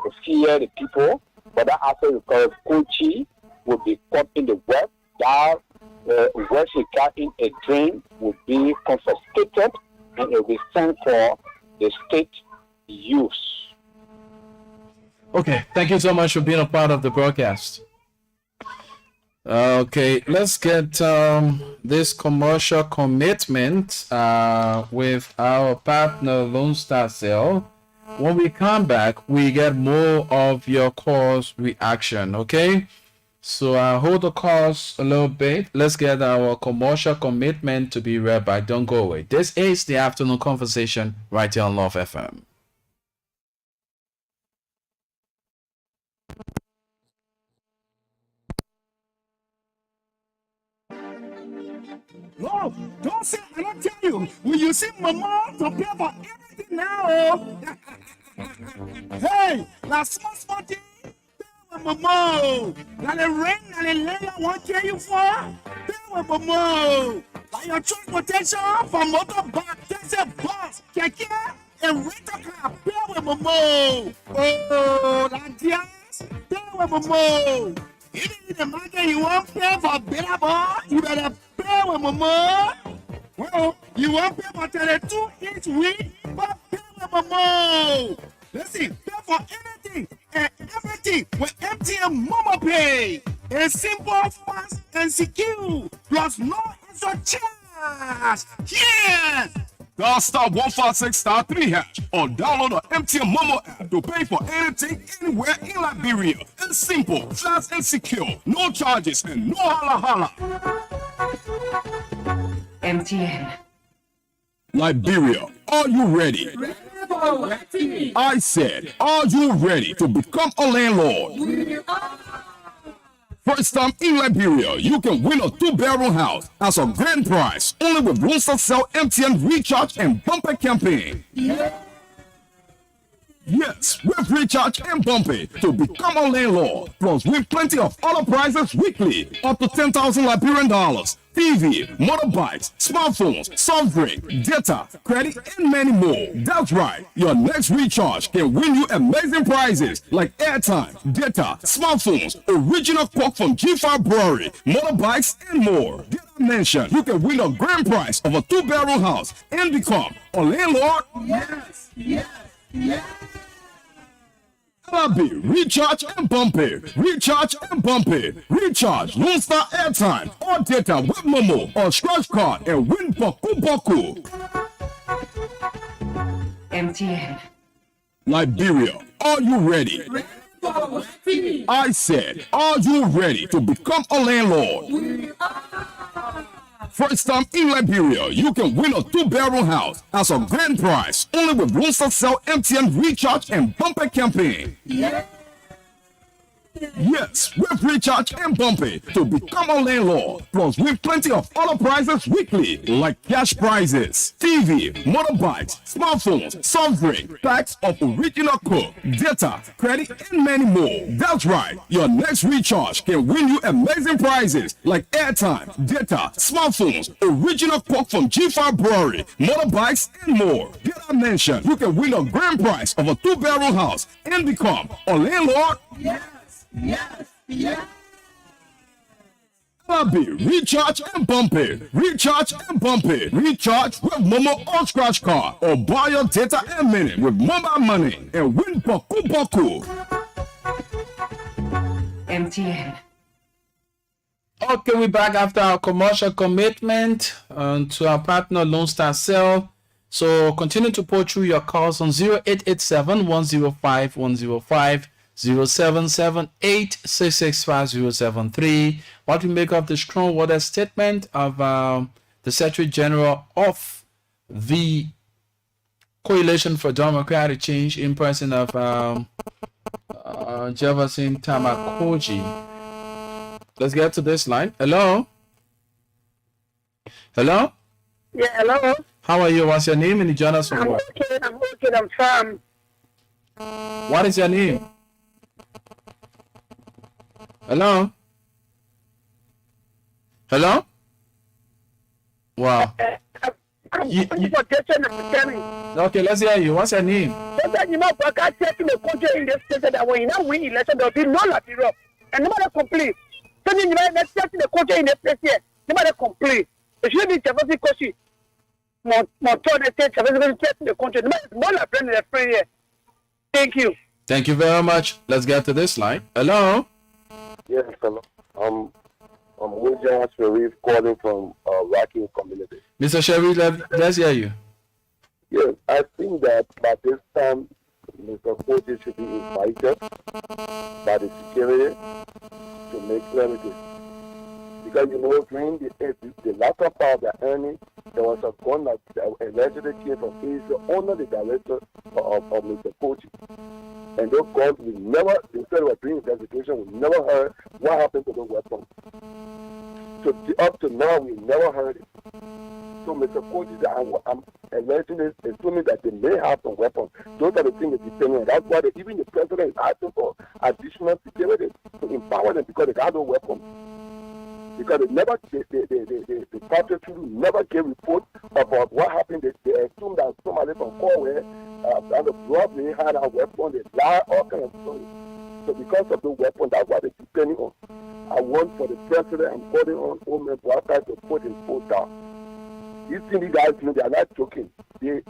to fear the people, but that also because Koji will be caught in the web, that where he got in a drain will be confiscated and it will be sent for the state use. Okay. Thank you so much for being a part of the broadcast. Okay, let's get this commercial commitment with our partner Lone Star Cell. When we come back, we get more of your calls reaction, okay? So hold the calls a little bit. Let's get our commercial commitment to be read by Don't Go Away. This is the Afternoon Conversation right here on Love FM. No, don't say I don't tell you. When you see mama to pay for everything now. Hey, now small thing. Mama, now the rent and the land I want to you for. Pay with mama. Like your transportation from motorbike, taxi, bus, keke, and rental car. Pay with mama. Oh, that yes. Pay with mama. Even in the market you want to pay for better boy, you better pay with mama. Well, you want to pay for 32-inch wheel, but pay with mama. Listen, pay for anything and everything with MTN Mama Pay. It's simple, fast, and secure. Plus no extra charge. Yeah! Dial star 156 star 3 hash or download the MTN Momo app to pay for anything anywhere in Liberia. It's simple, fast, and secure. No charges and no holla holla. MTN. Liberia, are you ready? I said, are you ready to become a landlord? First time in Liberia, you can win a 2-bedroom house as a grand prize only with Rooster Cell MTN Recharge and Bumper campaign. Yes, with Recharge and Bumper to become a landlord. Plus, win plenty of other prizes weekly, up to 10,000 Liberian dollars. TV, motorbikes, smartphones, soft drink, data, credit, and many more. That's right. Your next recharge can win you amazing prizes like airtime, data, smartphones, original Coke from G5 Brewery, motorbikes, and more. Did I mention you can win a grand prize of a 2-bedroom house and become a landlord? Yes, yes, yes. LB, recharge and bump it. Recharge and bump it. Recharge, Lone Star airtime or data with Momo or scratch card and win Baku Baku. MTN. Liberia, are you ready? I said, are you ready to become a landlord? First time in Liberia, you can win a 2-bedroom house as a grand prize only with Rooster Cell MTN Recharge and Bumper campaign. Yes, with Recharge and Bumper to become a landlord. Plus, win plenty of other prizes weekly, like cash prizes, TV, motorbikes, smartphones, soft drink, packs of original Coke, data, credit, and many more. That's right. Your next recharge can win you amazing prizes like airtime, data, smartphones, original Coke from G5 Brewery, motorbikes, and more. Did I mention you can win a grand prize of a 2-bedroom house and become a landlord? Yes, yes. LB, recharge and bump it. Recharge and bump it. Recharge with Momo or scratch card or buy your data and minute with mobile money and win Baku Baku. MTN. Okay, we're back after our commercial commitment to our partner Lone Star Cell. So continue to put through your calls on 0887 105 105. 0778665073. What we make of the strong worded statement of the Secretary General of the Coalition for Democratic Change in person of Jefferson Tamakoji. Let's get to this line. Hello? Hello? Yeah, hello. How are you? What's your name and the journal from I'm what? okay. I'm from. What is your name? Hello? Hello? Wow. I'm You- for testing and pretending. Okay, let's hear you. What's your name? Sometimes you know, but I said to the country in this state that when you know win election, there will be no lot of Europe. And nobody complain. So you know, let's test the country in this place here. Nobody complain. It should be Jefferson Koshi. More told the state, Jefferson test the country. Nobody more like friend in the free here. Thank you. Thank you very much. Let's get to this line. Hello? Yes, hello. I'm William Sharif calling from Rocky community. Mr. Sherry, let's hear you. Yes, I think that by this time, Mr. Koji should be invited by the security to make clarity. Because, you know, during the latter part of the earning, there was a gun that allegedly came from Asia under the director of Mr. Koji. And those guns, we never, instead of doing investigation, we never heard what happened to those weapons. Up to now, we never heard it. So Mr. Koji, I'm alleging is assuming that they may have some weapons. Those are the things that he's saying. That's why even the president is asking for additional security to empower them because they got no weapons. Because the prosecutor never gave report about what happened. They assumed that somebody from Corway, that the robbery had a weapon, they lie, all kinds of stories. So because of the weapon, that's what they're depending on. I want for the president, I'm calling on Omen Blatter to put his foot down. You see these guys, they are not joking. They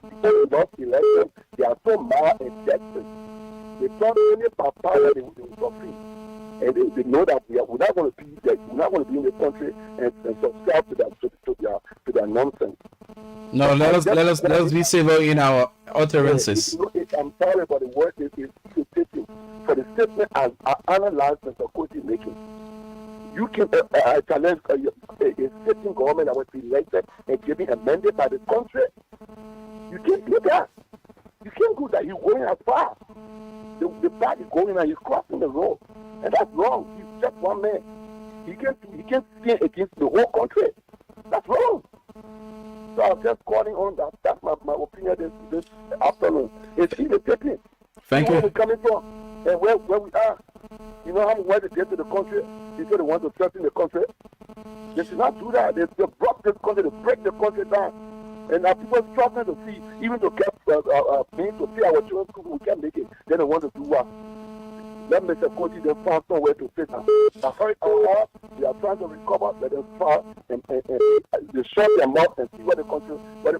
lost election, they are so mad and desperate. They thought any papa that they will succeed. And they know that we're not going to be there. We're not going to be in the country and subscribe to their nonsense. No, let us be civil in our utterances. I'm sorry, but the word is stating for the statement as analyzed Mr. Coach is making. You can challenge a sitting government that was elected and getting amended by the country. You can't do that. You can't do that. You're going as far. The party is going and he's crossing the road. And that's wrong. He's just one man. He can't sin against the whole country. That's wrong. So I'm just calling on that. That's my opinion this afternoon. It's irritating. Thank you. Where we're coming from and where we are. You know how much they get to the country? They say they want to threaten the country. They should not do that. They block this country, they break the country down. And now people struggling to see, even to get means to pay our children's school, we can't make it. Then they want to do what? Let Mr. Coach then find somewhere to sit down. They are trying to recover, let them try and they shut their mouth and see what the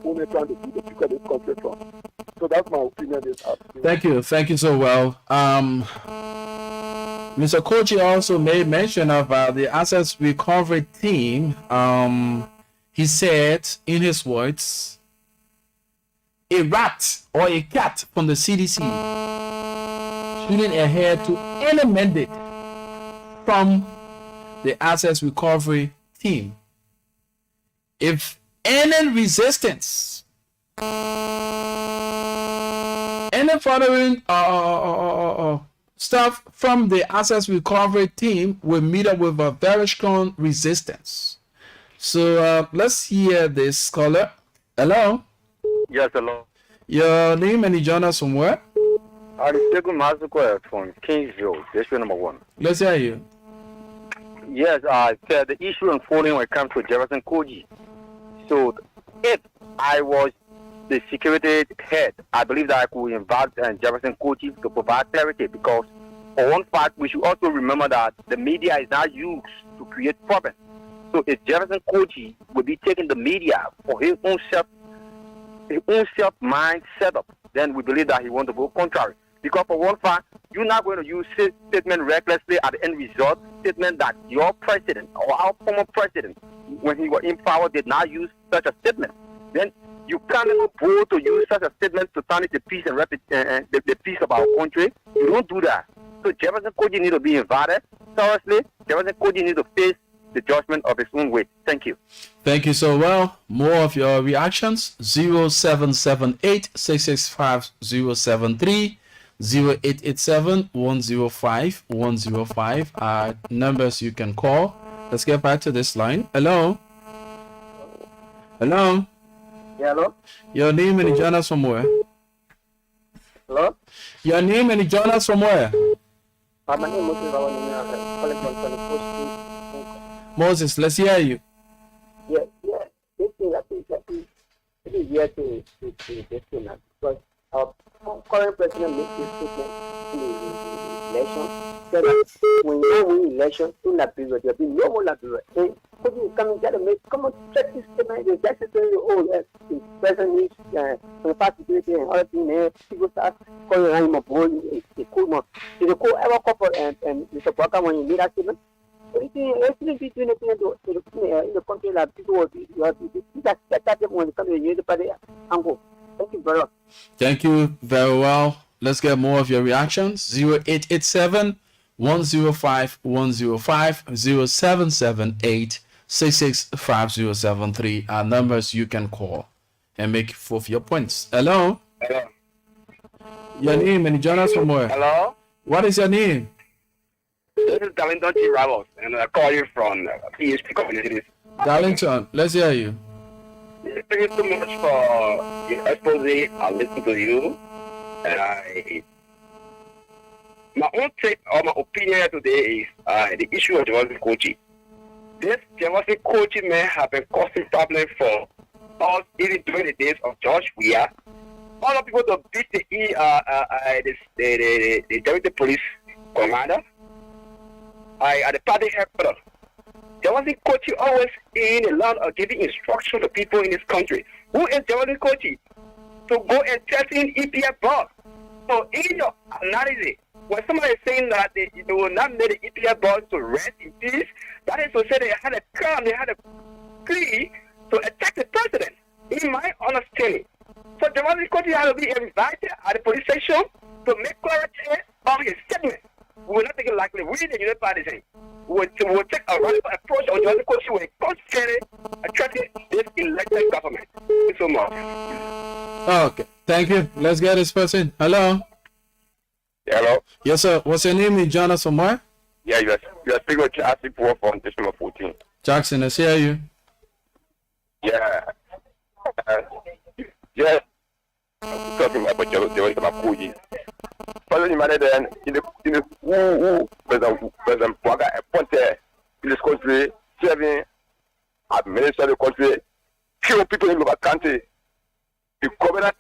women trying to do to pick this country from. So that's my opinion. Thank you so well. Mr. Kochi also made mention of the assets recovery team. He said, in his words, a rat or a cat from the CDC shooting ahead to any mandate from the assets recovery team. If any resistance, any following stuff from the assets recovery team will meet up with a very strong resistance. So let's hear this caller. Hello. Yes, hello. Your name and you join us from where? I'm Segun Mazukwe from Kingsville, district number 1. Let's hear you. Yes, the issue unfolding when it comes to Jefferson Koji. So if I was the security head, I believe that I could invite Jefferson Koji to provide clarity, because for one fact, we should also remember that the media is not used to create problems. So if Jefferson Koji would be taking the media for his own self-mind setup, then we believe that he wants to go contrary. Because for one fact, you're not going to use statement recklessly at the end result, statement that your president or our former president, when he was in power, did not use such a statement. Then you can't afford to use such a statement to tarnish the peace and the peace of our country. You don't do that. So Jefferson Koji needs to be invited seriously. Jefferson Koji needs to face the judgment of his own way. Thank you. Thank you so well. More of your reactions. 0778-665-073, 0887-105-105 are numbers you can call. Let's get back to this line. Hello. Hello. Yeah, hello? Your name and you join us from where? Hello? Your name and you join us from where? My name is calling from Moses, let's hear you. Yeah. This thing it is here to this thing because our current president makes this statement in the election. So that when you win election in that period, there will be no more that period. And could you come and come and check this statement? The justice say, oh yes, the president is the past security and other things. People start calling him a boy. It's a cool man. Did the cool ever couple and Mr. Parker when you made that statement? Between in the country that people will be when it comes to the party angle. Thank you very much. Thank you very well. Let's get more of your reactions. 0887-105-105, 0778-665-073 are numbers you can call and make forth your points. Hello. Hello. Your name and join us from where? Hello. What is your name? This is Darlington T. Ramos, and I call you from PHP Communities. Darlington, let's hear you. Thank you so much for your expose. I listened to you, and my own take or my opinion today is the issue of Jehovah's coaching. This Jehovah's coaching may have been causing problems for us even during the days of George Weah. All the people to beat the deputy police commander. At the party headquarters. Jehovah's coaching always in a lot of giving instruction to people in this country. Who is Jehovah's coaching? To go and test in EPF boss. So in your analysis, when somebody is saying that they will not let the EPF boss to rest in peace, that is to say they had a crime, they had a plea to attack the president. In my understanding. So Jehovah's coaching has to be invited at the police station to make clarity of his statement. We will not take it lightly. We, the United Party, we will take a radical approach on Jehovah's coaching when it comes to attracting this elected government. Thank you so much. Okay, thank you. Let's get this person. Hello. Hello. Yes, sir. What's your name? You join us from where? Yeah, you are speaking with Chassis Poor from December 14. Jackson, let's hear you. Yeah. Yeah. I'm talking about Jehovah's coaching. Finally, then in the who President Boga appointed in this country, serving administer the country, kill people in the country. The government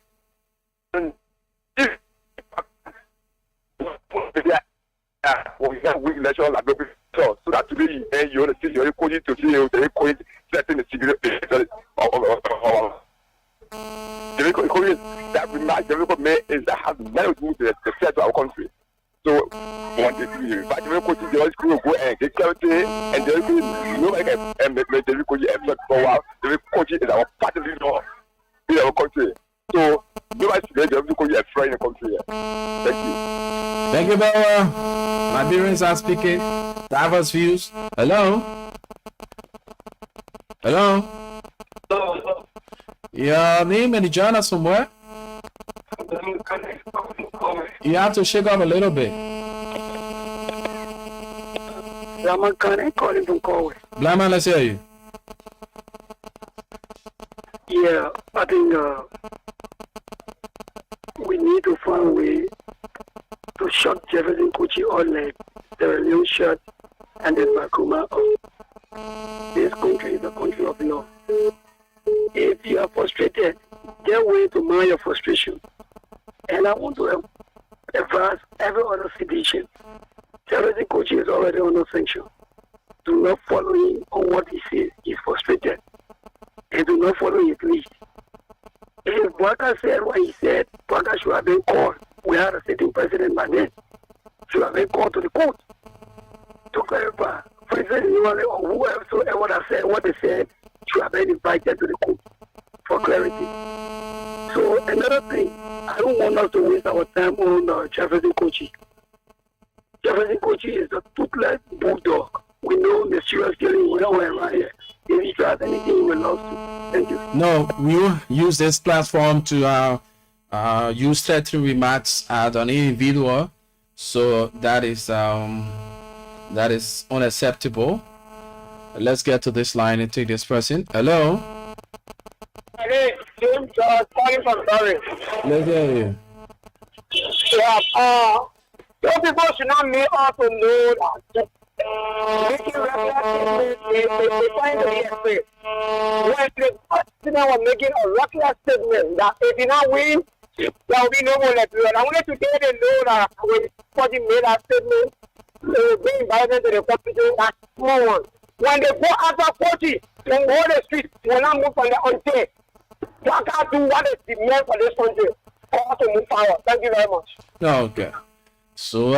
we have weak election like so that today you want to see your coaching to see your coaching setting the civil that remark the local mayor is that has never moved the set of our country. So want to see you. But the coaching the school go and get clarity and the nobody can make the coaching effort for a while. The coaching is our part of the law in our country. So nobody should be able to coach a friend in the country. Thank you. Thank you, Bella. Liberians are speaking. Diverse views. Hello. Hello. Your name and join us from where? You have to shake up a little bit. Blaman calling from Galway. Blaman, let's hear you. Yeah, I think we need to find a way to shut Jefferson Kuchi or like the real shut and the Bakuma of this country is a country of law. If you are frustrated, get a way to mind your frustration. And I want to advise every other citizen. Jefferson Kuchi is already under sanction. Do not follow him on what he says. He's frustrated. And do not follow his lead. If Bwaka said what he said, Bwaka should have been called. We had a sitting president by then. Should have been called to the court to clarify. President Niwale or whoever that said what they said should have been invited to the court for clarity. So another thing, I don't want us to waste our time on Jefferson Kochi. Jefferson Kochi is a toothless bulldog. We know the serious killing we know around here. If he tries anything, he will love to. Thank you. No, we use this platform to use threatening remarks at an individual, so that is unacceptable. Let's get to this line and take this person. Hello. Hey, James, calling from Surrey. Let's hear you. Yeah, some people should not make us to know that making reckless statements, they find to be afraid. When the president was making a reckless statement that if you not win, there will be no more electric. I wanted to tell them know that when somebody made that statement, they will be invited to the competition, that small one. When they go after 40, when go the street, will not move from the unsafe. What can do what is the man for this country? For us to move forward. Thank you very much. Okay. So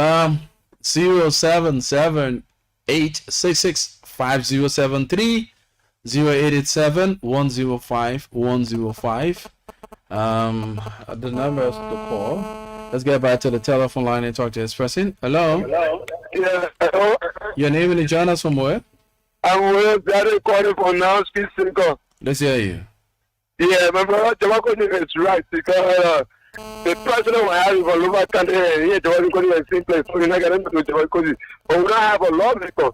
077-866-5073 0887-105-105. The numbers to call. Let's get back to the telephone line and talk to this person. Hello. Hello. Yeah. Hello. Your name and join us from where? I'm calling from now. Speak simple. Let's hear you. Yeah, my brother Jamako is right because The president will have a local country and here the one going to the same place. So you're not going to do it because but we don't have a lawmaker.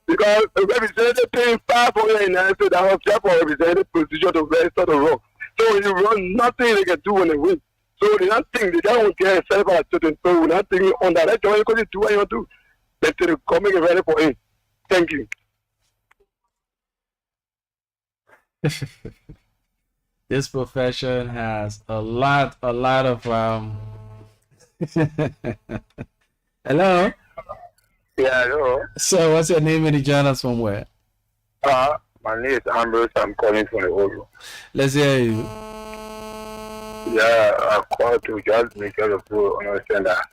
Because the representative paying 500 and so that was therefore representative position to register the wrong. So when you run, nothing they can do when they win. So they don't think they don't get self about certain. So we're not thinking on that. That's why you do what you do. But to come make it ready for him. Thank you. This profession has a lot of Hello. Yeah, hello. So what's your name and you join us from where? My name is Ambrose. I'm calling from the Oro. Let's hear you. Yeah, I called to just make sure the people understand that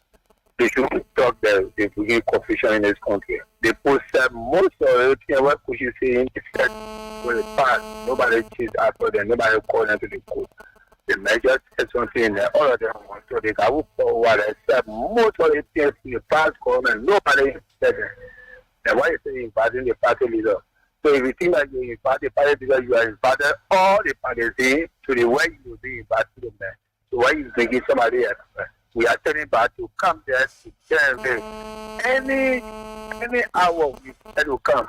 they should talk that they begin confusion in this country. They posted most of everything what Kushi saying is said when it passed. Nobody chased after them, nobody called them to the court. The major said something in there, all of them want so they can move forward and said most of the things in the past government, nobody said them. And why you say inviting the party leader? So if you think that you invite the party leader, you are invited all the parties in to the way you will be invited to them. So why you thinking somebody else? We are telling back to come there to tell them any hour we said to come.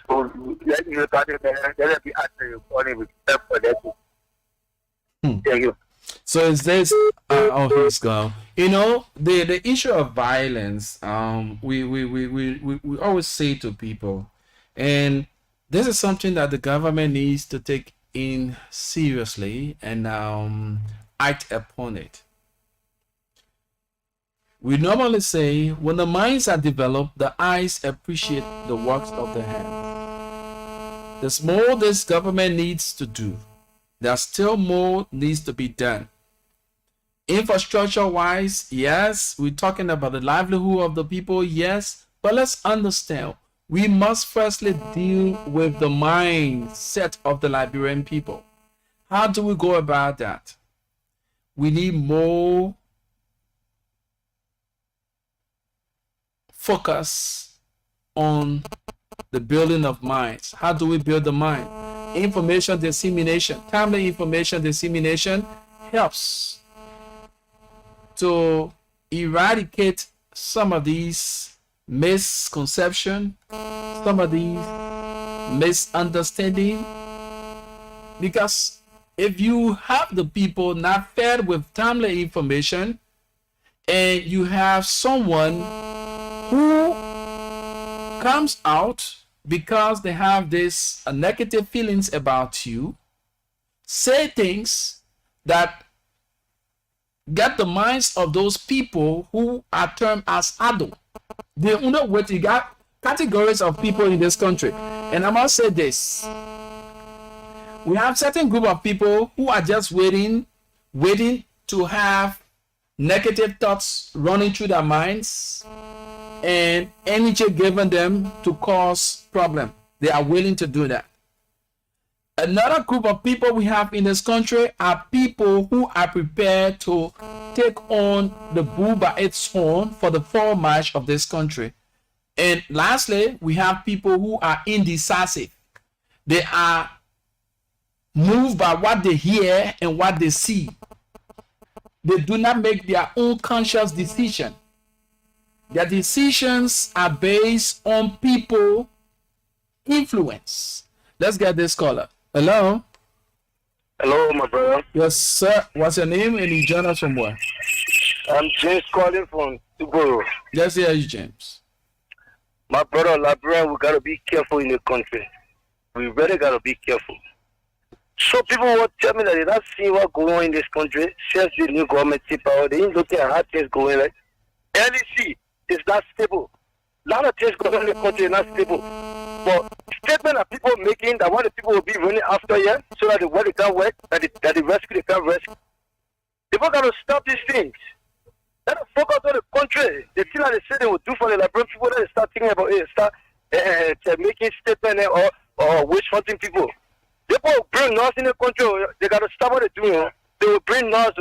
So let you start it there, let it be asking you for with help for that. Thank you. So is this oh he's gone. You know, the issue of violence, we always say to people, and this is something that the government needs to take in seriously and act upon it. We normally say when the minds are developed, the eyes appreciate the works of the hands. There's more this government needs to do. There's still more needs to be done. Infrastructure wise, yes, we're talking about the livelihood of the people, yes, but let's understand we must firstly deal with the mindset of the Liberian people. How do we go about that? We need more focus on the building of minds. How do we build the mind? Information dissemination, timely information dissemination helps to eradicate some of these misconceptions, some of these misunderstanding. Because if you have the people not fed with timely information, and you have someone who comes out because they have this negative feelings about you, say things that get the minds of those people who are termed as adult. They know what you got categories of people in this country. And I must say this. We have certain group of people who are just waiting to have negative thoughts running through their minds and energy given them to cause problem. They are willing to do that. Another group of people we have in this country are people who are prepared to take on the bull by its horn for the fall march of this country. And lastly, we have people who are indecisive. They are moved by what they hear and what they see. They do not make their own conscious decision. Their decisions are based on people influence. Let's get this caller. Hello. Hello, my brother. Yes, sir. What's your name and you join us from where? I'm James calling from Tuboro. Let's hear you, James. My brother, Liberian, we gotta be careful in the country. We really gotta be careful. So people will tell me that they're not seeing what's going on in this country since the new government took power. They ain't looking at how things going. Like LEC is not stable. A lot of things going on in the country are not stable. But statement that people making that what the people will be running after here so that the world can work, that the rescue they can rescue. People gotta stop these things. Let them focus on the country. The thing that they say they will do for the Liberian people, they start thinking about it, start making statement or wish hunting people. People will bring nurse in the country. They gotta stop what they're doing. They will bring nurse.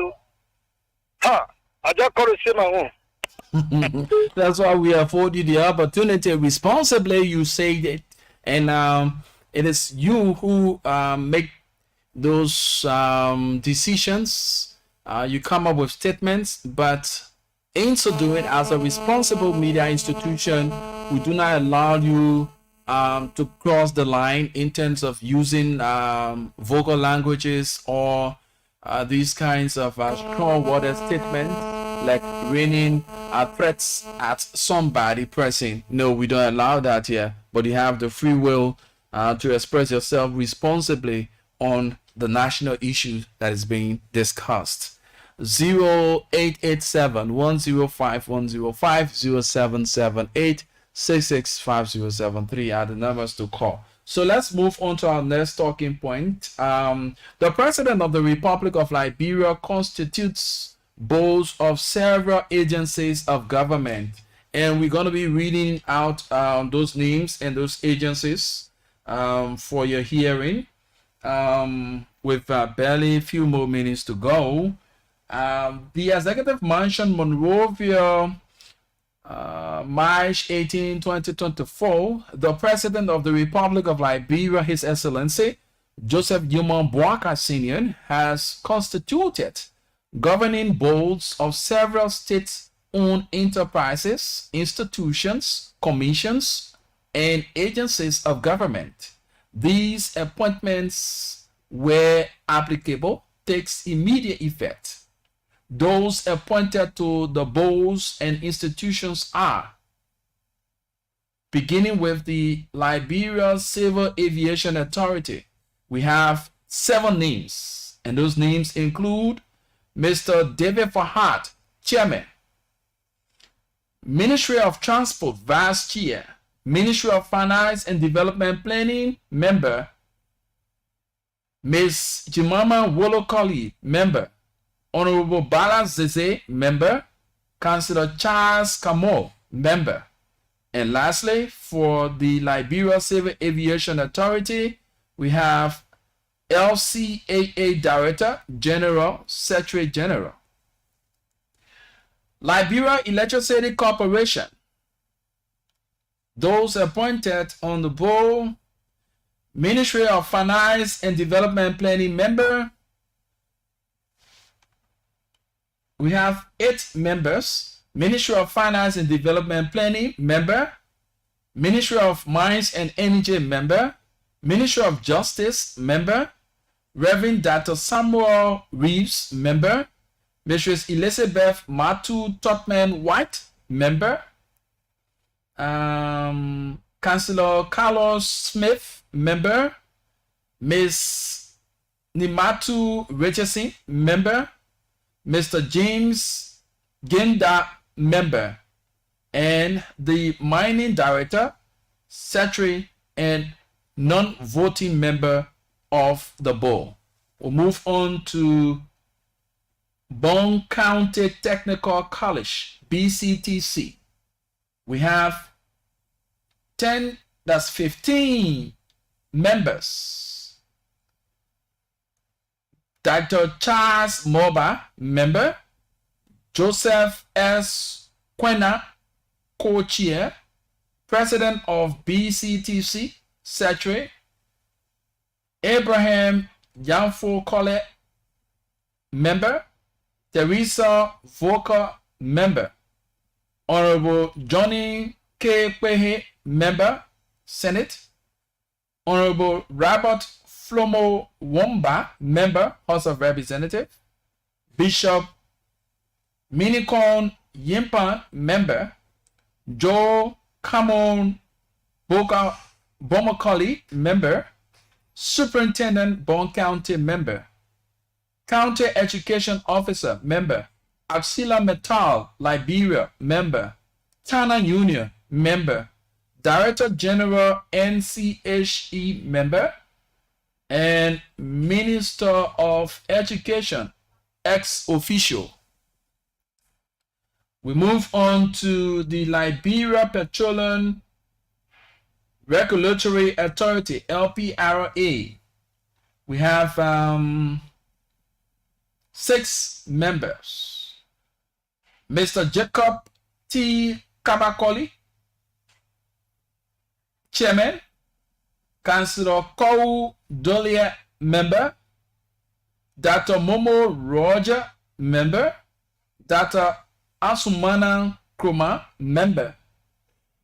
I just got to say my own. That's why we afford you the opportunity responsibly. You say it, and it is you who make those decisions You come up with statements, but in so doing, as a responsible media institution, we do not allow you to cross the line in terms of using vocal languages or these kinds of strong worded statements like raining threats at somebody pressing. No, we don't allow that here, but you have the free will to express yourself responsibly on the national issue that is being discussed. 0887 105 105 0778 665073 are the numbers to call. So let's move on to our next talking point. The President of the Republic of Liberia constitutes boards of several agencies of government, and we're going to be reading out those names and those agencies for your hearing with barely a few more minutes to go. The Executive Mansion, Monrovia, March 18, 2024, the President of the Republic of Liberia, His Excellency Joseph Yuman Boaka Sr., has constituted governing boards of several state-owned enterprises, institutions, commissions, and agencies of government. These appointments, where applicable, takes immediate effect. Those appointed to the boards and institutions are, beginning with the Liberia Civil Aviation Authority, we have 7 names, and those names include Mr. David Fahad, Chairman; Ministry of Transport, Vice Chair; Ministry of Finance and Development Planning, Member; Ms. Jemima Wolokoli, Member; Honorable Bala Zeze, Member; Councillor Charles Kamo, Member. And lastly, for the Liberia Civil Aviation Authority, we have LCAA Director General, Secretary General. Liberia Electricity Corporation, those appointed on the board: Ministry of Finance and Development Planning, Member. We have 8 members. Ministry of Finance and Development Planning, Member. Ministry of Mines and Energy, Member. Ministry of Justice, Member. Reverend Dr. Samuel Reeves, Member. Mrs. Elizabeth Matu Totman White, Member. Councillor Carlos Smith, Member. Ms. Nimatu Richardson, Member. Mr. James Ginda, Member. And the Mining Director, Secretary, and non-voting member of the board. We'll move on to Bone County Technical College, BCTC. We have 15 members. Dr. Charles Moba, Member. Joseph S. Quena, Co-Chair. President of BCTC, Secretary. Abraham Yanfo Kole, Member. Teresa Volker, Member. Honorable Johnny K. Kwehe, Member, Senate. Honorable Robert Flomo Womba, Member, House of Representatives. Bishop Minicon Yimpan, Member. Joe Camon Boka Bomokoli, Member. Superintendent Bone County, Member. County Education Officer, Member. Axila Metal, Liberia, Member. Tana Union, Member. Director General, NCHE, Member. And Minister of Education, ex-official. We move on to the Liberia Petroleum Regulatory Authority, LPRA. We have 6 members. Mr. Jacob T. Kabakoli, Chairman. Councillor Kou Dolia, Member. Dr. Momo Roger, member. Dr. Asumana Kroma, member.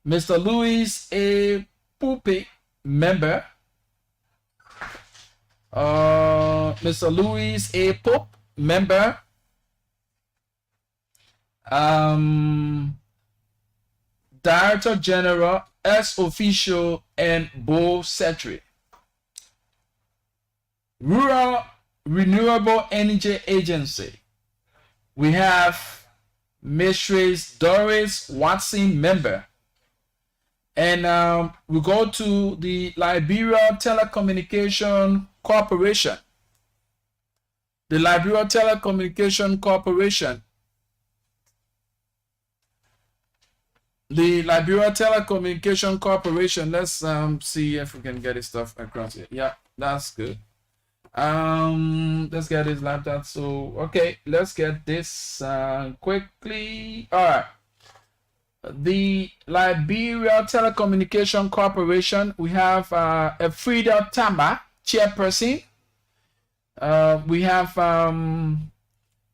Mr. Louis A. Pupe, member. Mr. Louis A. Pope, member. Director General, S. Official, and Bo Secretary. Rural Renewable Energy Agency. We have Mistress Doris Watson, member. And we go to the Liberia Telecommunication Corporation. The Liberia Telecommunication Corporation. The Liberia Telecommunication Corporation. Let's see if we can get this stuff across here. Yeah, that's good. Let's get this laptop. So okay, let's get this quickly. All right. The Liberia Telecommunication Corporation, we have Frida Tamba, chairperson. We have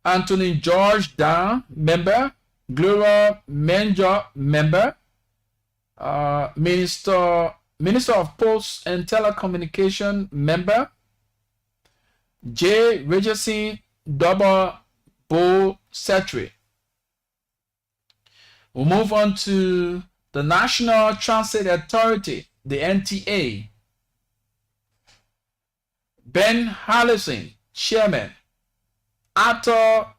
Anthony George Dan, member. Gloria Menjo, member. Minister of Posts and Telecommunication, member. J. Regency Double Bo Secretary. We'll move on to the National Transit Authority, the NTA. Ben Harrison, chairman. Arthur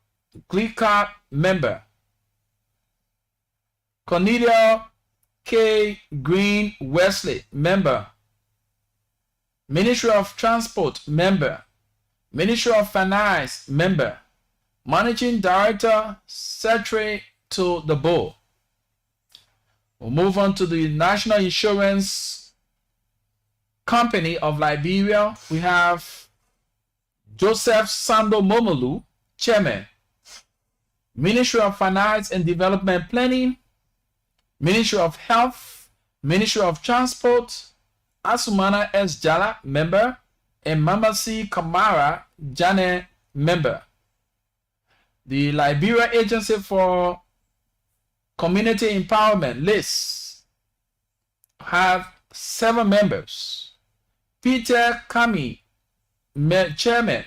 Glickard, member. Cornelia K. Green Wesley, member. Ministry of Transport, member. Ministry of Finance, member. Managing Director, Secretary to the Board. We'll move on to the National Insurance Company of Liberia. We have Joseph Sando Momolu, chairman. Ministry of Finance and Development Planning. Ministry of Health. Ministry of Transport. Asumana S. Jala, member. And Mamasi Kamara Jane, member. The Liberia Agency for Community Empowerment list have 7 members. Peter Kami, chairman.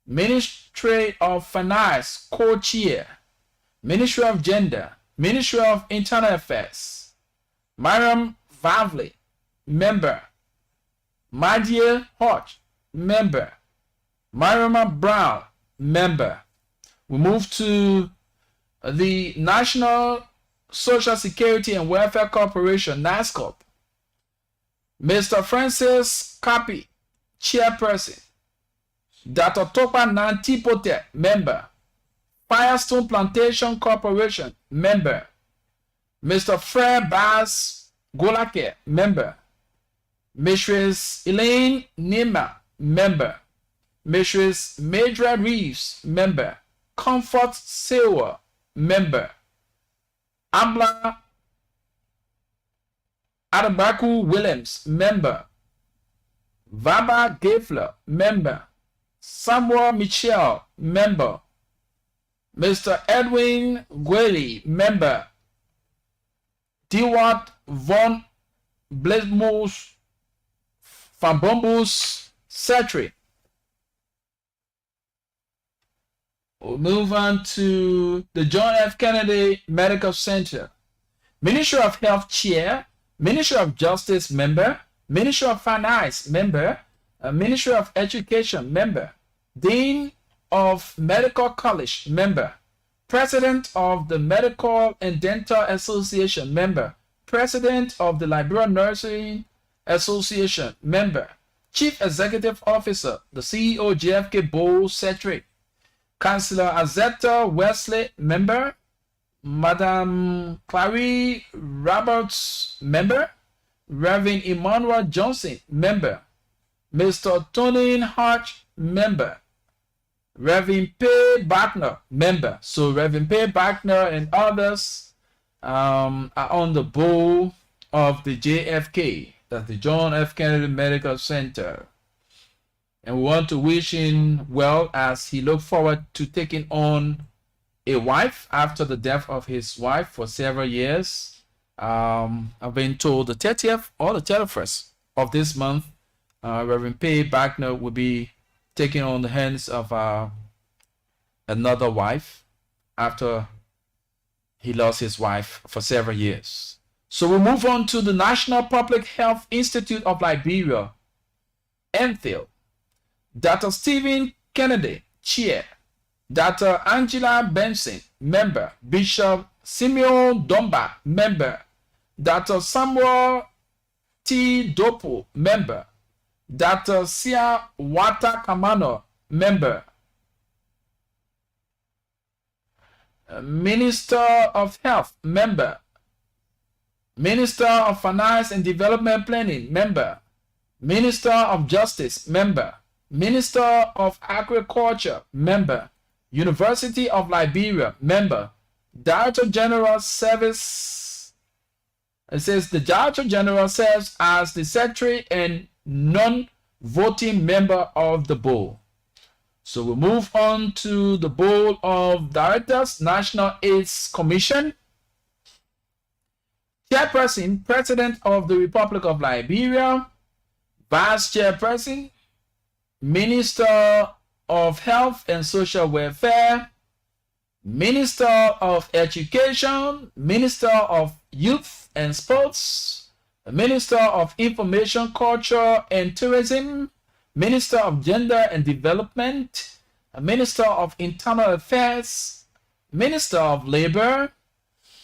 Ministry of Finance, co-chair. Ministry of Gender. Ministry of Internal Affairs. Mariam Vavli, member. Madia Hodge, member. Mariama Brown, member. We move to the National Social Security and Welfare Corporation, NASCOP. Mr. Francis Kapi, chairperson. Dr. Topa Nantipote, member. Firestone Plantation Corporation, member. Mr. Fred Bass Golake, member. Mrs. Elaine Nima, member. Mrs. Madra Reeves, member. Comfort Sewa, member. Ambla Adabaku Williams, member. Vaba Gafler, member. Samuel Michel, member. Mr. Edwin Gweli, member. Dewart Von Blesmos Fambombus Secretary. We'll move on to the John F. Kennedy Medical Center. Ministry of Health Chair, Ministry of Justice member, Ministry of Finance member, Ministry of Education member, Dean of Medical College member, President of the Medical and Dental Association member, President of the Liberia Nursing Association member, Chief Executive Officer, the CEO JFK Bowl Secretary, Councillor Azetta Wesley, member. Madam Clary Roberts, member. Reverend Emmanuel Johnson, member. Mr. Tony Hart, member. Reverend Pay Bachner, member. So Reverend Pay Bachner and others are on the board of the JFK, that's the John F. Kennedy Medical Center. And we want to wish him well as he look forward to taking on a wife after the death of his wife for several years. I've been told the 30th or the 31st of this month, Reverend Pay Wagner will be taking on the hands of another wife after he lost his wife for several years. So we move on to the National Public Health Institute of Liberia, NPHIL. Dr. Stephen Kennedy, Chair. Dr. Angela Benson, Member. Bishop Simeon Domba, Member. Dr. Samuel T. Dopo, Member. Dr. Sia Wata Kamano, Member. Minister of Health, Member. Minister of Finance and Development Planning, Member. Minister of Justice, Member. Minister of Agriculture, Member. University of Liberia, Member. Director General Service. It says the Director General serves as the Secretary and non-voting member of the board. So we move on to the Board of Directors, National AIDS Commission. Chairperson, President of the Republic of Liberia. Vice Chairperson, Minister of Health and Social Welfare, Minister of Education, Minister of Youth and Sports, Minister of Information, Culture and Tourism, Minister of Gender and Development, Minister of Internal Affairs, Minister of Labor,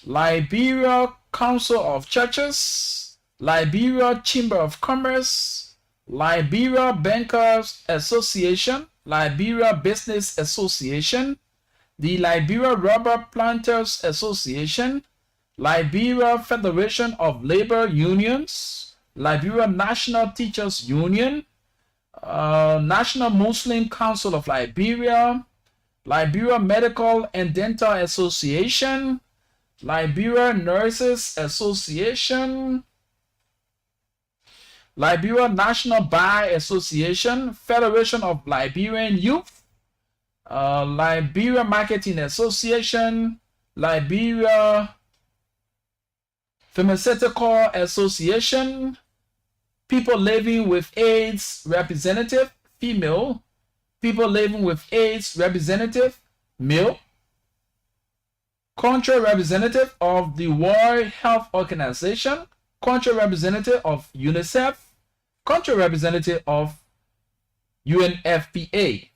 Liberia Council of Churches, Liberia Chamber of Commerce, Liberia Bankers Association, Liberia Business Association, the Liberia Rubber Planters Association, Liberia Federation of Labor Unions, Liberia National Teachers Union, National Muslim Council of Liberia, Liberia Medical and Dental Association, Liberia Nurses Association, Liberia National Bar Association, Federation of Liberian Youth, Liberia Marketing Association, Liberia Pharmaceutical Association, People Living with AIDS Representative, female, People Living with AIDS Representative, male, Country Representative of the World Health Organization, Country Representative of UNICEF, Country Representative of UNFPA.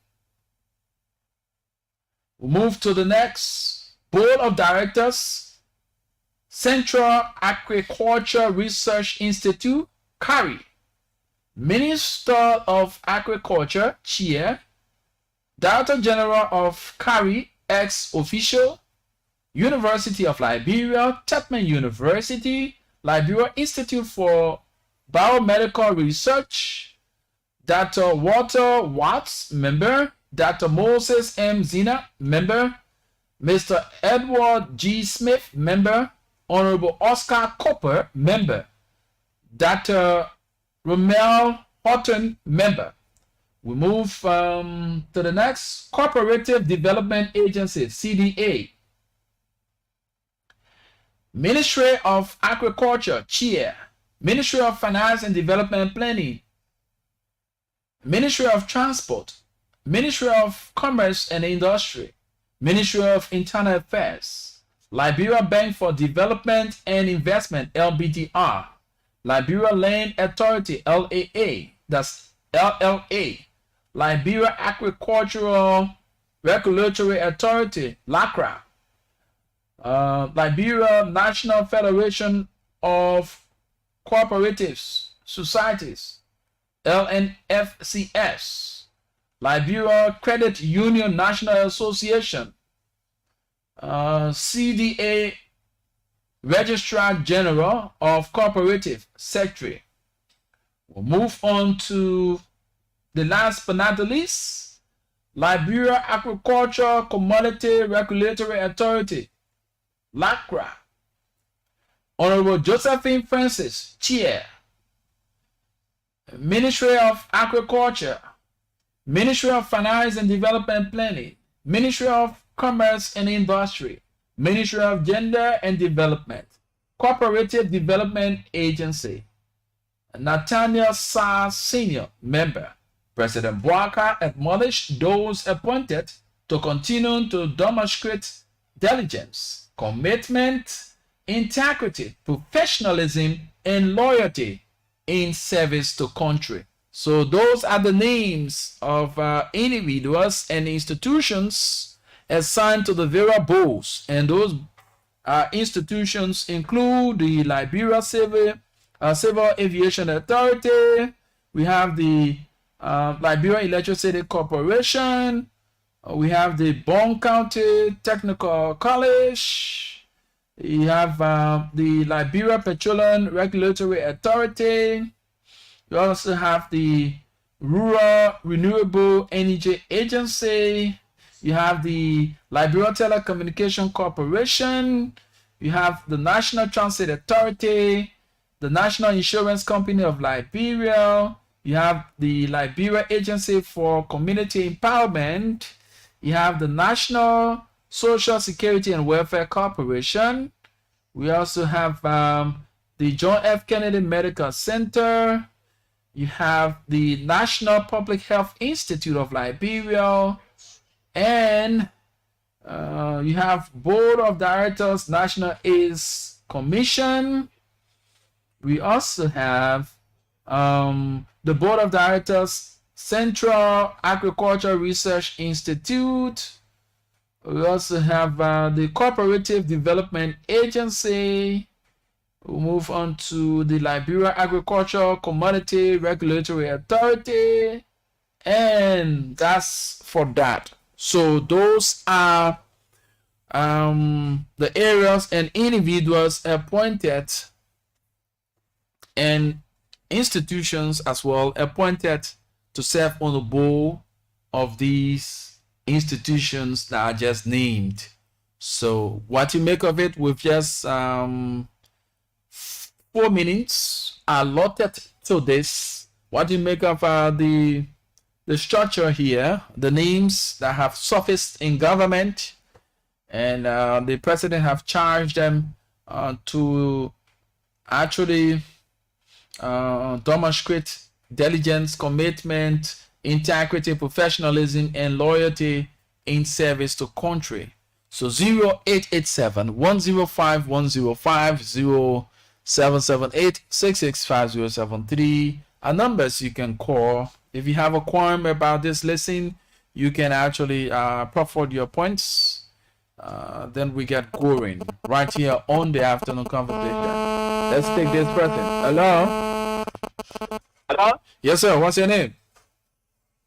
We'll move to the next. Board of Directors, Central Agriculture Research Institute, CARI. Minister of Agriculture, Chair. Director General of CARI, ex-official. University of Liberia, Chapman University, Liberia Institute for Biomedical Research, Dr. Walter Watts, member, Dr. Moses M. Zina, member, Mr. Edward G. Smith, member, Honorable Oscar Copper, member, Dr. Romel Horton, member. We move to the next. Cooperative Development Agency, CDA. Ministry of Agriculture, Chair. Ministry of Finance and Development Planning. Ministry of Transport. Ministry of Commerce and Industry. Ministry of Internal Affairs. Liberia Bank for Development and Investment, LBDR. Liberia Land Authority, LAA. That's LLA. Liberia Agricultural Regulatory Authority, LACRA. Liberia National Federation of Cooperatives Societies, LNFCS. Liberia Credit Union National Association, CDA Registrar General of Cooperative Secretary. We'll move on to the last but not the least, Liberia Agriculture Commodity Regulatory Authority, LACRA. Honorable Josephine Francis, Chair. Ministry of Agriculture, Ministry of Finance and Development Planning, Ministry of Commerce and Industry, Ministry of Gender and Development, Cooperative Development Agency. Nathaniel Sarr Sr., member. President Boaka admonished those appointed to continue to demonstrate diligence, commitment, integrity, professionalism, and loyalty in service to country. So those are the names of individuals and institutions assigned to the various boards, and those institutions include the Liberia Civil Aviation Authority. We have the Liberia Electricity Corporation. We have the Bond County Technical College. We have the Liberia Petroleum Regulatory Authority. We also have the Rural Renewable Energy Agency. You have the Liberia Telecommunication Corporation. You have the National Transit Authority, the National Insurance Company of Liberia. You have the Liberia Agency for Community Empowerment. You have the National Social Security and Welfare Corporation. We also have the John F. Kennedy Medical Center. You have the National Public Health Institute of Liberia. And you have Board of Directors, National AIDS Commission. We also have the Board of Directors, Central Agricultural Research Institute. We also have the Cooperative Development Agency. We'll move on to the Liberia Agricultural Commodity Regulatory Authority. And that's for that. So those are the areas and individuals appointed and institutions as well appointed to serve on the board of these institutions that are just named. So what you make of it, with just 4 minutes allotted to this, what you make of the structure here, the names that have surfaced in government, and the president have charged them to actually demonstrate diligence, commitment, integrity, professionalism, and loyalty in service to country. So 0887 105 105 0778 665 are numbers you can call. If you have a qualm about this listen, you can actually forward your points. Then we get going right here on the Afternoon Conversation. Let's take this person. Hello? Hello? Yes, sir. What's your name?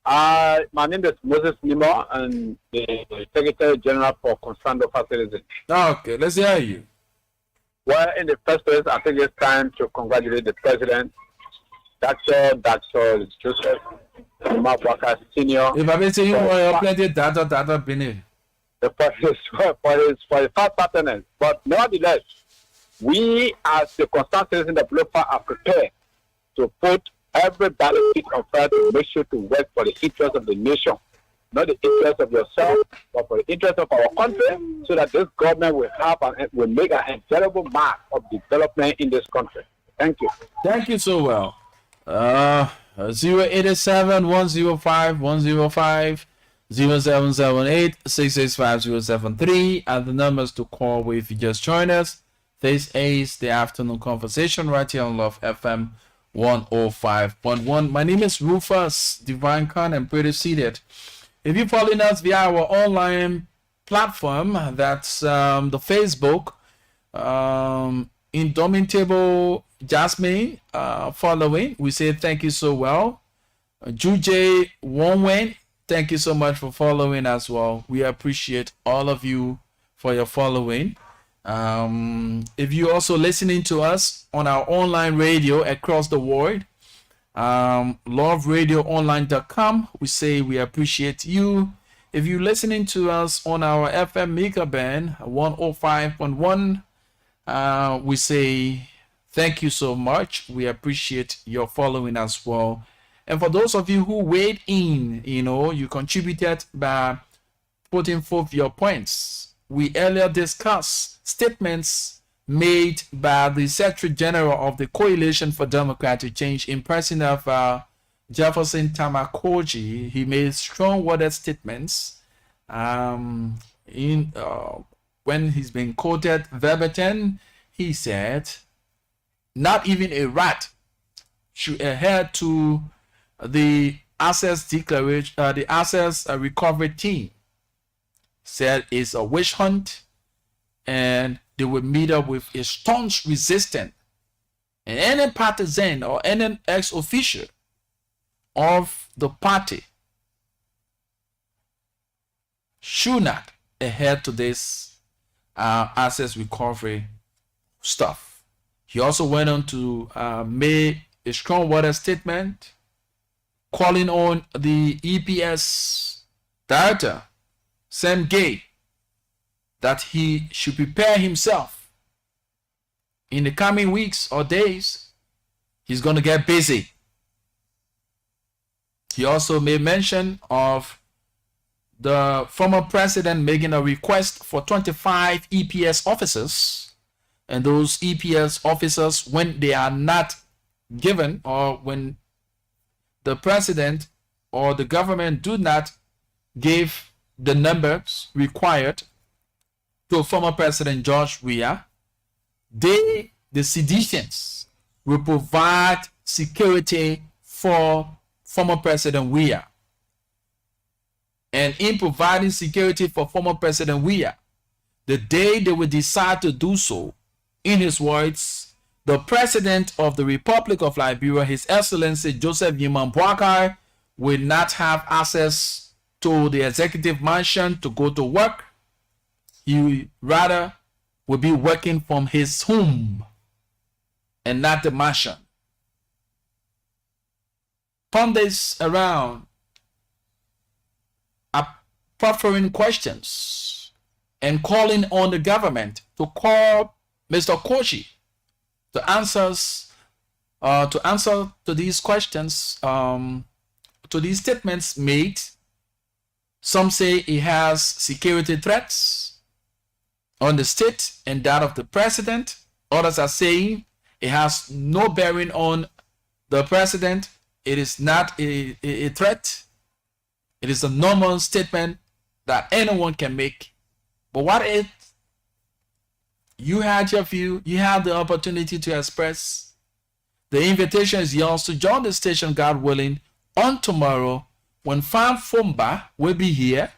My name is Moses Nimo, and the Secretary General for Concerned Facilities. Okay, let's hear you. Well, in the first place, I think it's time to congratulate the President, Dr. Joseph Boaka Sr. If I've been saying you plenty data been for his fast partners. But nevertheless, we as the concerned citizens of Lofa are prepared to put every benefit of us to make sure to work for the interest of the nation, not the interest of yourself, but for the interest of our country, so that this government will have and will make an indelible mark of development in this country. Thank you. Thank you so well. 087 105 105 0778 665 073 are the numbers to call with if you just join us. This is the Afternoon Conversation right here on Love FM 105.1. My name is Rufus Divine Khan. I'm pretty seated. If you're following us via our online platform, that's the Facebook, Indomitable Jasmine following, we say thank you so well. Juje Wonwen, thank you so much for following as well. We appreciate all of you for your following. If you're also listening to us on our online radio across the world, loveradioonline.com, we say we appreciate you. If you're listening to us on our FM Mega Band 105.1, we say thank you so much. We appreciate your following as well. And for those of you who weighed in, you contributed by putting forth your points. We earlier discussed statements made by the Secretary General of the Coalition for Democratic Change in person of Jefferson Tamakoji. He made strong-worded statements when he's been quoted verbatim. He said, not even a rat should adhere to the assets declaration, the assets recovery team. Said it's a witch hunt, and they will meet up with a staunch resistance. And any partisan or any ex-official of the party should not adhere to this assets recovery stuff. He also went on to make a strong worded statement calling on the EPS director, Sam Gay, that he should prepare himself. In the coming weeks or days, he's going to get busy. He also made mention of the former president making a request for 25 EPS officers, and those EPS officers, when they are not given, or when the president or the government do not give the numbers required to former President George Weah, the seditionists will provide security for former President Weah. And in providing security for former President Weah, the day they will decide to do so, in his words, the President of the Republic of Liberia, His Excellency Joseph Yimam Boakai, will not have access to the executive mansion to go to work. He rather will be working from his home and not the mansion. Pundits around are proffering questions and calling on the government to call Mr. Kochi to answer to these questions, to these statements made. Some say he has security threats on the state and that of the president. Others are saying it has no bearing on the president. It is not a threat. It is a normal statement that anyone can make. But what if you had your view, you have the opportunity to express? The invitation is yours to join the station, God willing, on tomorrow, when Fan Fumba will be here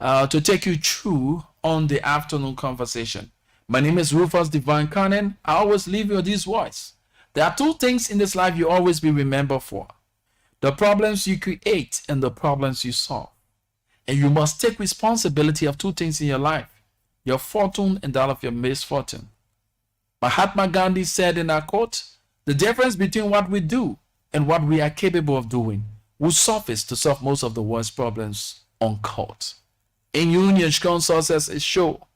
to take you through on the afternoon conversation. My name is Rufus Divine Cannon. I always leave you with these words. There are two things in this life you always be remembered for: the problems you create and the problems you solve. And you must take responsibility of two things in your life: your fortune and that of your misfortune. Mahatma Gandhi said in a quote, the difference between what we do and what we are capable of doing will suffice to solve most of the world's problems, unquote. In union, strong success is sure.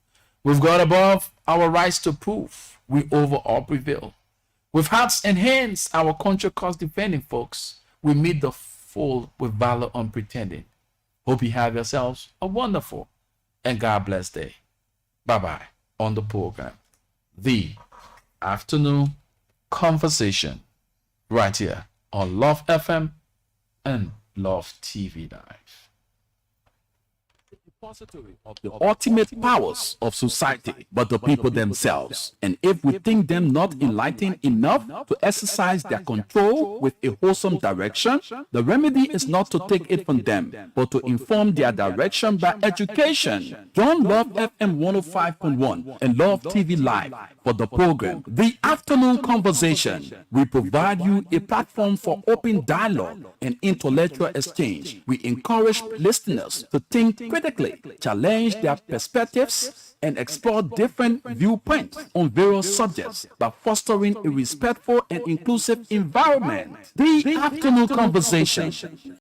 We've got above our rights to prove we over all prevail. With hearts and hands, our country cause defending, folks. We meet the foe with valor unpretending. Hope you have yourselves a wonderful and God bless day. Bye-bye on the program, The Afternoon Conversation, right here on Love FM and Love TV Live. Repository of the ultimate powers of society, but the people themselves. And if we think them not enlightened enough to exercise their control with a wholesome direction, the remedy is not to take it from them, but to inform their direction by education. Join Love FM 105.1 and Love TV Live for the program, The Afternoon Conversation. We provide you a platform for open dialogue and intellectual exchange. We encourage listeners to think critically, challenge their perspectives, and explore different viewpoints on various subjects by fostering a respectful and inclusive environment. The Afternoon Conversation.